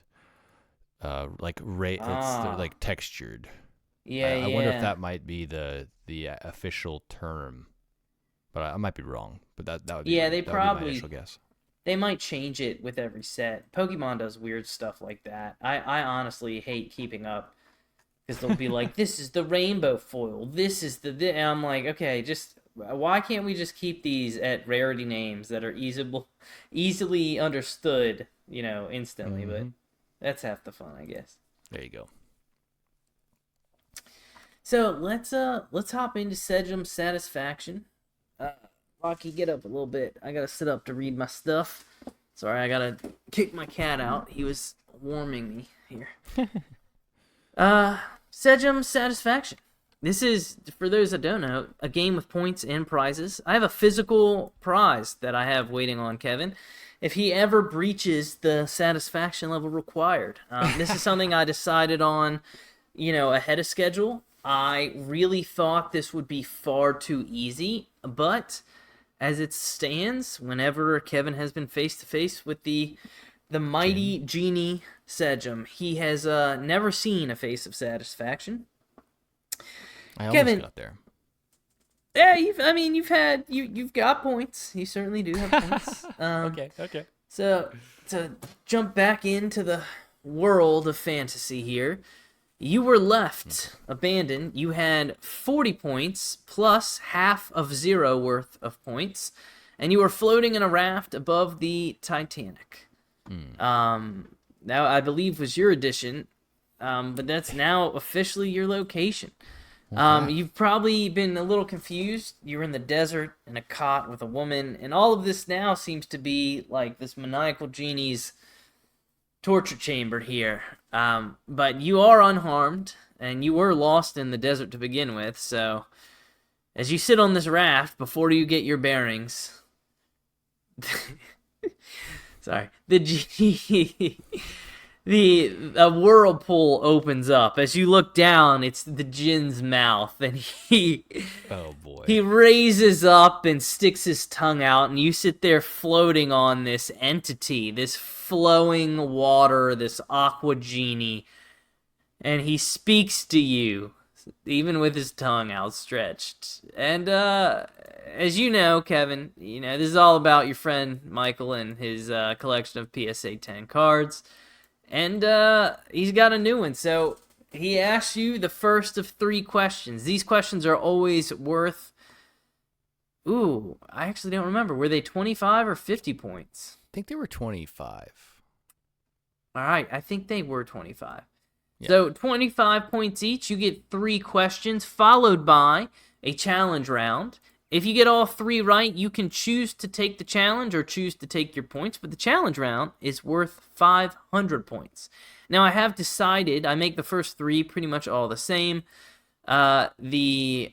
They're like textured. Yeah, I wonder if yeah. that might be the official term, but I might be wrong. But that would be Yeah, they that would be my initial probably guess. they might change it with every set. Pokemon does weird stuff like that. I honestly hate keeping up because they'll be like, "This is the rainbow foil. This is and I'm like, okay, just why can't we just keep these at rarity names that are easily understood, instantly? But Mm-hmm. that's half the fun, I guess. There you go. So let's hop into Sejum's Satisfaction. Rocky, get up a little bit. I gotta sit up to read my stuff. Sorry, I gotta kick my cat out. He was warming me here. Sejum's Satisfaction. This is, for those that don't know, a game with points and prizes. I have a physical prize that I have waiting on Kevin if he ever breaches the satisfaction level required. This is something I decided on, ahead of schedule. I really thought this would be far too easy, but as it stands, whenever Kevin has been face to face with the mighty genie Sejum, he has never seen a face of satisfaction. I almost Kevin, got there. Yeah, you've got points. You certainly do have points. Okay. So to jump back into the world of fantasy here, you were left abandoned. You had 40 points plus half of 0 worth of points, and you were floating in a raft above the Titanic. Now I believe was your addition, but that's now officially your location. Okay. You've probably been a little confused. You were in the desert in a cot with a woman, and all of this now seems to be like this maniacal genie's torture chamber here. But you are unharmed, and you were lost in the desert to begin with, so as you sit on this raft before you get your bearings, sorry, the genie... A whirlpool opens up. As you look down, it's the djinn's mouth, and Oh boy. he raises up and sticks his tongue out, and you sit there floating on this entity, this flowing water, this aqua genie, and he speaks to you, even with his tongue outstretched. And as you know, Kevin, this is all about your friend Michael and his collection of PSA 10 cards. And he's got a new one. So he asks you the first of 3 questions. These questions are always worth... Ooh, I actually don't remember. Were they 25 or 50 points? I think they were 25. All right, I think they were 25. Yeah. So 25 points each. You get 3 questions, followed by a challenge round. If you get all 3 right, you can choose to take the challenge or choose to take your points, but the challenge round is worth 500 points. Now, I have decided, I make the first 3 pretty much all the same. The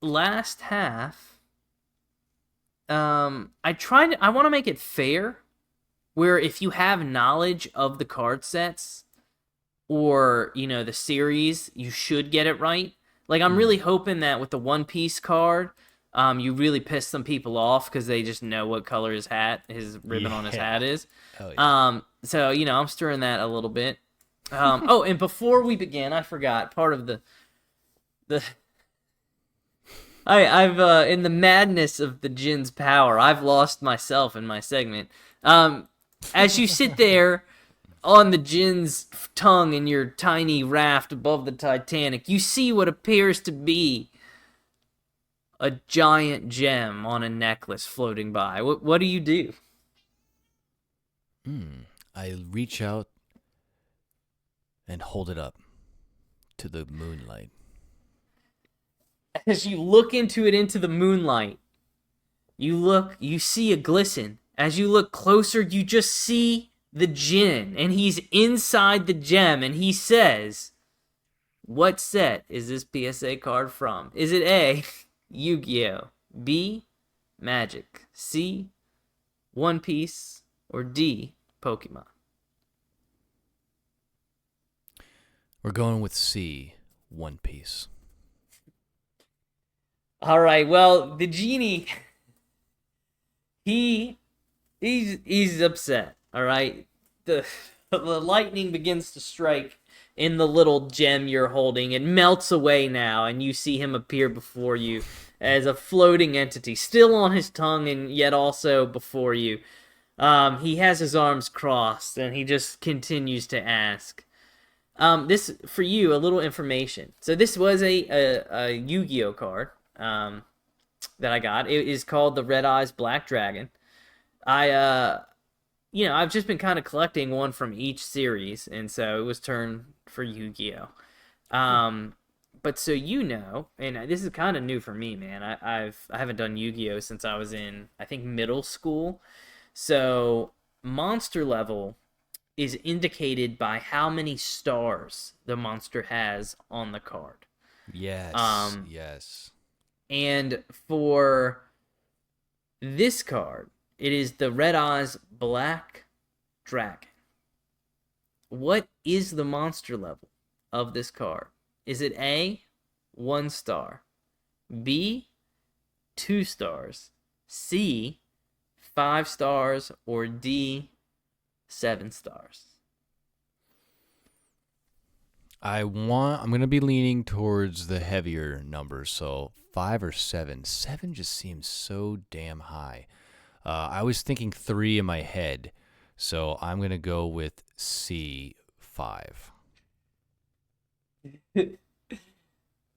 last half, I want to make it fair, where if you have knowledge of the card sets or, the series, you should get it right. Like, I'm really hoping that with the One Piece card, you really piss some people off because they just know what color his ribbon on his hat is. Oh, yeah. So, I'm stirring that a little bit. Oh, and before we begin, I forgot, part of I've in the madness of the djinn's power, I've lost myself in my segment. As you sit there on the djinn's tongue in your tiny raft above the Titanic, you see what appears to be a giant gem on a necklace floating by. What do you do? I reach out and hold it up to the moonlight. As you look into the moonlight, you see a glisten. As you look closer, you just see the djinn, and he's inside the gem, and he says, what set is this PSA card from? Is it A, Yu-Gi-Oh, B, Magic, C, One Piece, or D, Pokemon? We're going with C, One Piece. All right, well, the genie, he's upset. All right, the lightning begins to strike in the little gem you're holding. It melts away now, and you see him appear before you as a floating entity, still on his tongue and yet also before you. He has his arms crossed, and he just continues to ask. This, for you, a little information. So this was a Yu-Gi-Oh card that I got. It is called the Red Eyes Black Dragon. I've just been kind of collecting one from each series, and so it was turned for Yu-Gi-Oh. But so and this is kind of new for me, man. I haven't done Yu-Gi-Oh since I was in, I think, middle school. So monster level is indicated by how many stars the monster has on the card. Yes. Yes. And for this card, it is the Red Eyes Black Dragon. What is the monster level of this card? Is it A, 1 star, B, 2 stars, C, 5 stars, or D, 7 stars? I'm going to be leaning towards the heavier numbers, so 5 or 7. 7 just seems so damn high. I was thinking 3 in my head, so I'm going to go with C, 5. The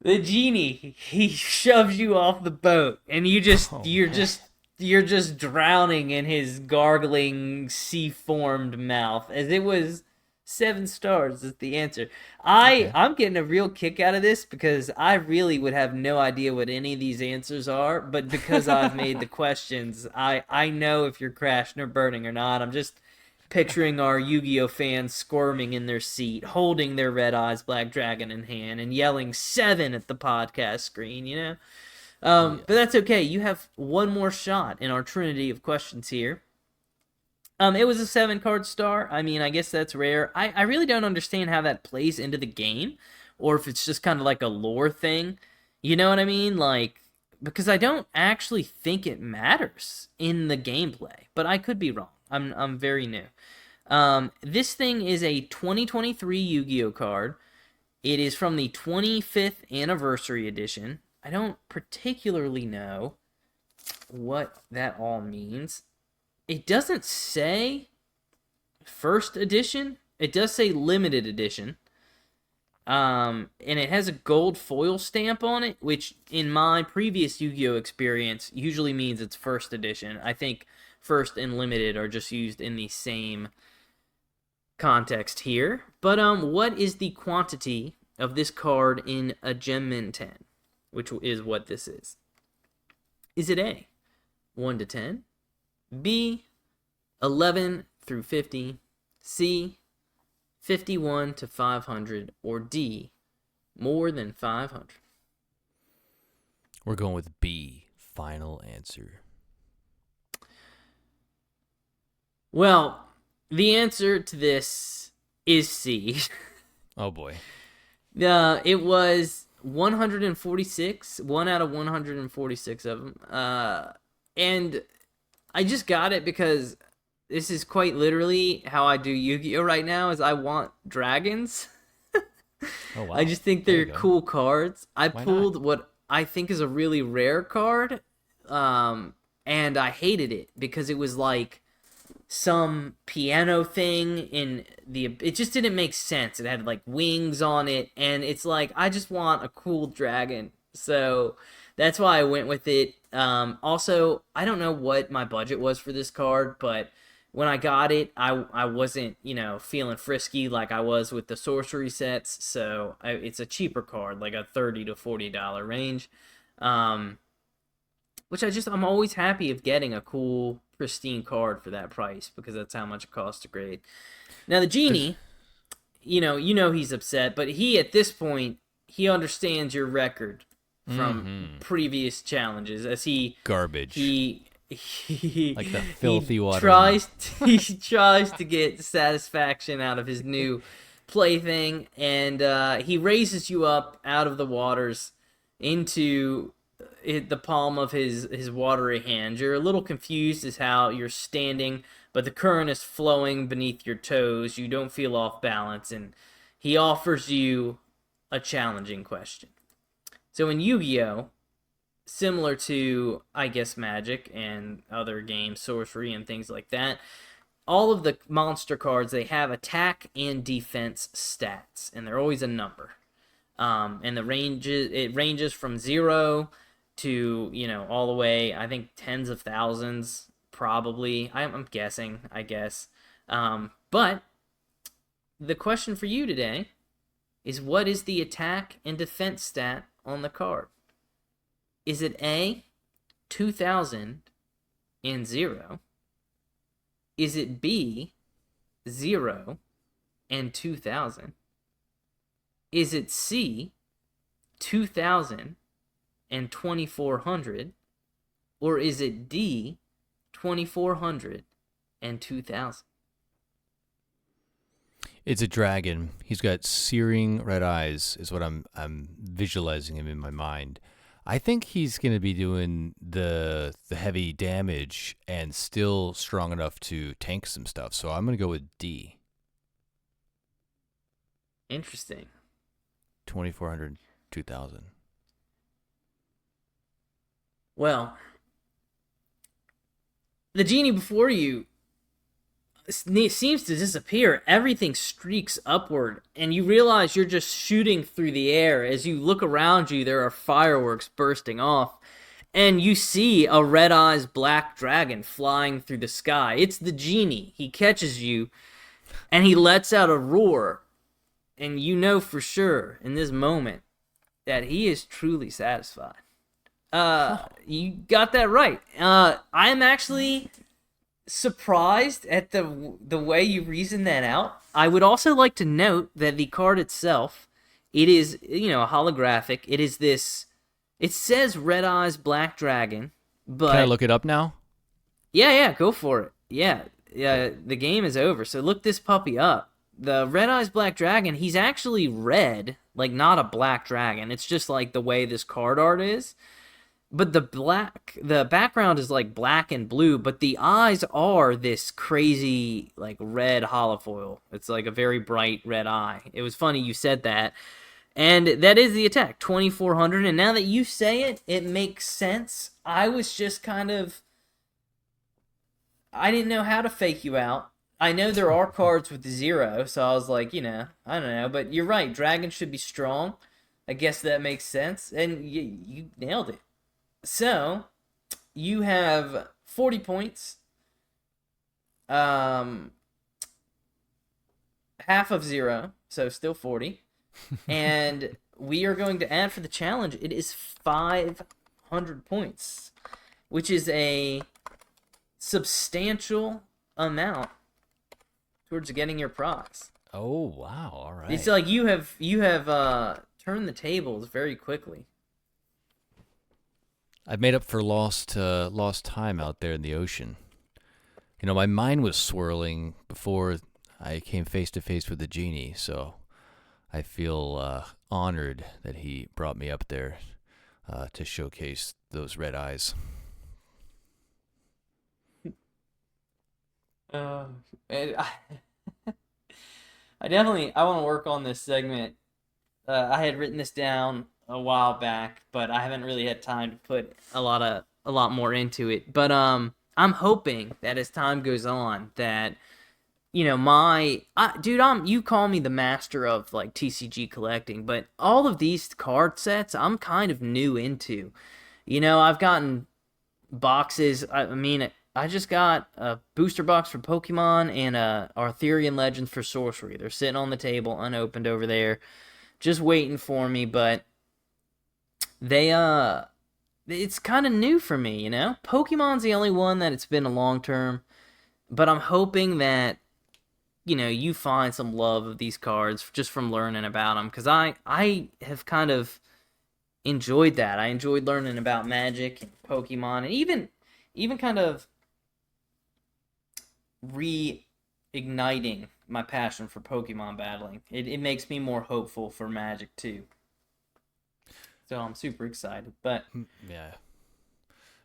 genie, he shoves you off the boat, and you're just drowning in his gargling, sea-formed mouth, as it was 7 stars is the answer. I'm getting a real kick out of this because I really would have no idea what any of these answers are, but because I've made the questions, I know if you're crashing or burning or not. I'm just picturing our Yu-Gi-Oh fans squirming in their seat, holding their Red Eyes Black Dragon in hand, and yelling 7 at the podcast screen, But that's okay. You have one more shot in our trinity of questions here. It was a 7-card star. I mean, I guess that's rare. I really don't understand how that plays into the game, or if it's just kind of like a lore thing. You know what I mean? Like, because I don't actually think it matters in the gameplay, but I could be wrong. I'm very new. This thing is a 2023 Yu-Gi-Oh card. It is from the 25th anniversary edition. I don't particularly know what that all means. It doesn't say first edition. It does say limited edition. And it has a gold foil stamp on it, which in my previous Yu-Gi-Oh experience usually means it's first edition. I think first and limited are just used in the same context here. But what is the quantity of this card in a Gem Mint 10, which is what this is? Is it A, 1 to 10, B, 11 through 50, C, 51 to 500, or D, more than 500? We're going with B, final answer. Well, the answer to this is C. Oh boy. It was 146, 1 out of 146 of them. And I just got it because this is quite literally how I do Yu-Gi-Oh right now, is I want dragons. Oh wow. I just think they're cool cards. I pulled what I think is a really rare card, and I hated it because it was like some piano thing it just didn't make sense. It had like wings on it, and it's like, I just want a cool dragon, so that's why I went with it. Also, I don't know what my budget was for this card, but when I got it, I wasn't feeling frisky like I was with the sorcery sets, so it's a cheaper card, like a $30 to $40 range, which I'm always happy of getting a cool pristine card for that price, because that's how much it costs to grade. Now the genie, he's upset, but he, at this point, he understands your record from previous challenges, as garbage. He like the filthy water. He tries to get satisfaction out of his new plaything, and he raises you up out of the waters into the palm of his watery hand. You're a little confused as how you're standing, but the current is flowing beneath your toes. You don't feel off balance, and he offers you a challenging question. So in Yu-Gi-Oh, similar to, I guess, Magic and other games, sorcery and things like that, all of the monster cards, they have attack and defense stats, and they're always a number. And it ranges from 0 to, all the way, I think, tens of thousands, probably. I'm guessing, I guess. But the question for you today is, what is the attack and defense stat on the card? Is it A, 2000 and 0? Is it B, 0 and 2000? Is it C, 2000 and 2400? Or is it D, 2400 and 2000? It's a dragon. He's got searing red eyes, is what I'm visualizing him in my mind. I think he's going to be doing the heavy damage and still strong enough to tank some stuff. So I'm going to go with D. Interesting. 2400, 2000. Well, the genie before you seems to disappear. Everything streaks upward, and you realize you're just shooting through the air. As you look around you, there are fireworks bursting off, and you see a red-eyes black dragon flying through the sky. It's the genie. He catches you, and he lets out a roar, and you know for sure in this moment that he is truly satisfied. You got that right. I'm actually surprised at the way you reason that out. I would also like to note that the card itself, it is, holographic. It is this, it says Red Eyes Black Dragon, but... Can I look it up now? Yeah, go for it. Yeah, the game is over, so look this puppy up. The Red Eyes Black Dragon, he's actually red, like not a black dragon. It's just like the way this card art is. But the background is like black and blue, but the eyes are this crazy, like, red holofoil. It's like a very bright red eye. It was funny you said that. And that is the attack, 2400. And now that you say it, it makes sense. I was just kind of... I didn't know how to fake you out. I know there are cards with 0, so I was like, I don't know. But you're right, dragons should be strong. I guess that makes sense. And you nailed it. So, you have 40 points, half of 0, so still 40, and we are going to add for the challenge, it is 500 points, which is a substantial amount towards getting your prize. Oh, wow, all right. It's like you have turned the tables very quickly. I've made up for lost time out there in the ocean. My mind was swirling before I came face to face with the genie, so I feel honored that he brought me up there to showcase those red eyes. I want to work on this segment. I had written this down a while back, but I haven't really had time to put a lot more into it. But I'm hoping that as time goes on, that you call me the master of like TCG collecting, but all of these card sets I'm kind of new into. I've gotten boxes. I just got a booster box for Pokemon and Arthurian Legends for Sorcery. They're sitting on the table unopened over there, just waiting for me, but it's kind of new for me, Pokemon's the only one that it's been a long term, but I'm hoping that, you find some love of these cards just from learning about them, because I have kind of enjoyed that. I enjoyed learning about Magic and Pokemon, and even kind of reigniting my passion for Pokemon battling. It makes me more hopeful for Magic too. So I'm super excited. But Yeah.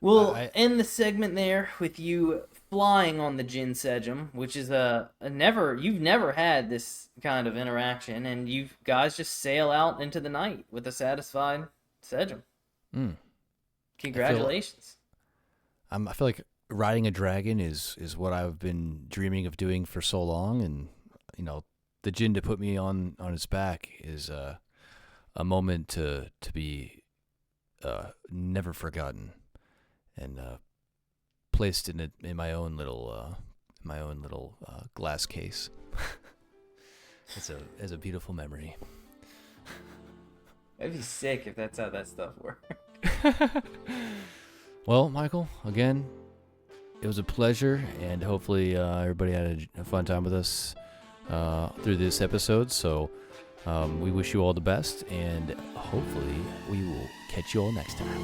we'll end the segment there with you flying on the Gin Sejum, which is you've never had this kind of interaction, and you guys just sail out into the night with a satisfied Sejum. Congratulations. I feel like riding a dragon is what I've been dreaming of doing for so long, and the Jin to put me on his back is a moment to be never forgotten, and placed in my own little glass case. It's a beautiful memory. That'd be sick if that's how that stuff works. Well, Michael, again, it was a pleasure, and hopefully everybody had a fun time with us through this episode. So we wish you all the best, and hopefully we will catch you all next time.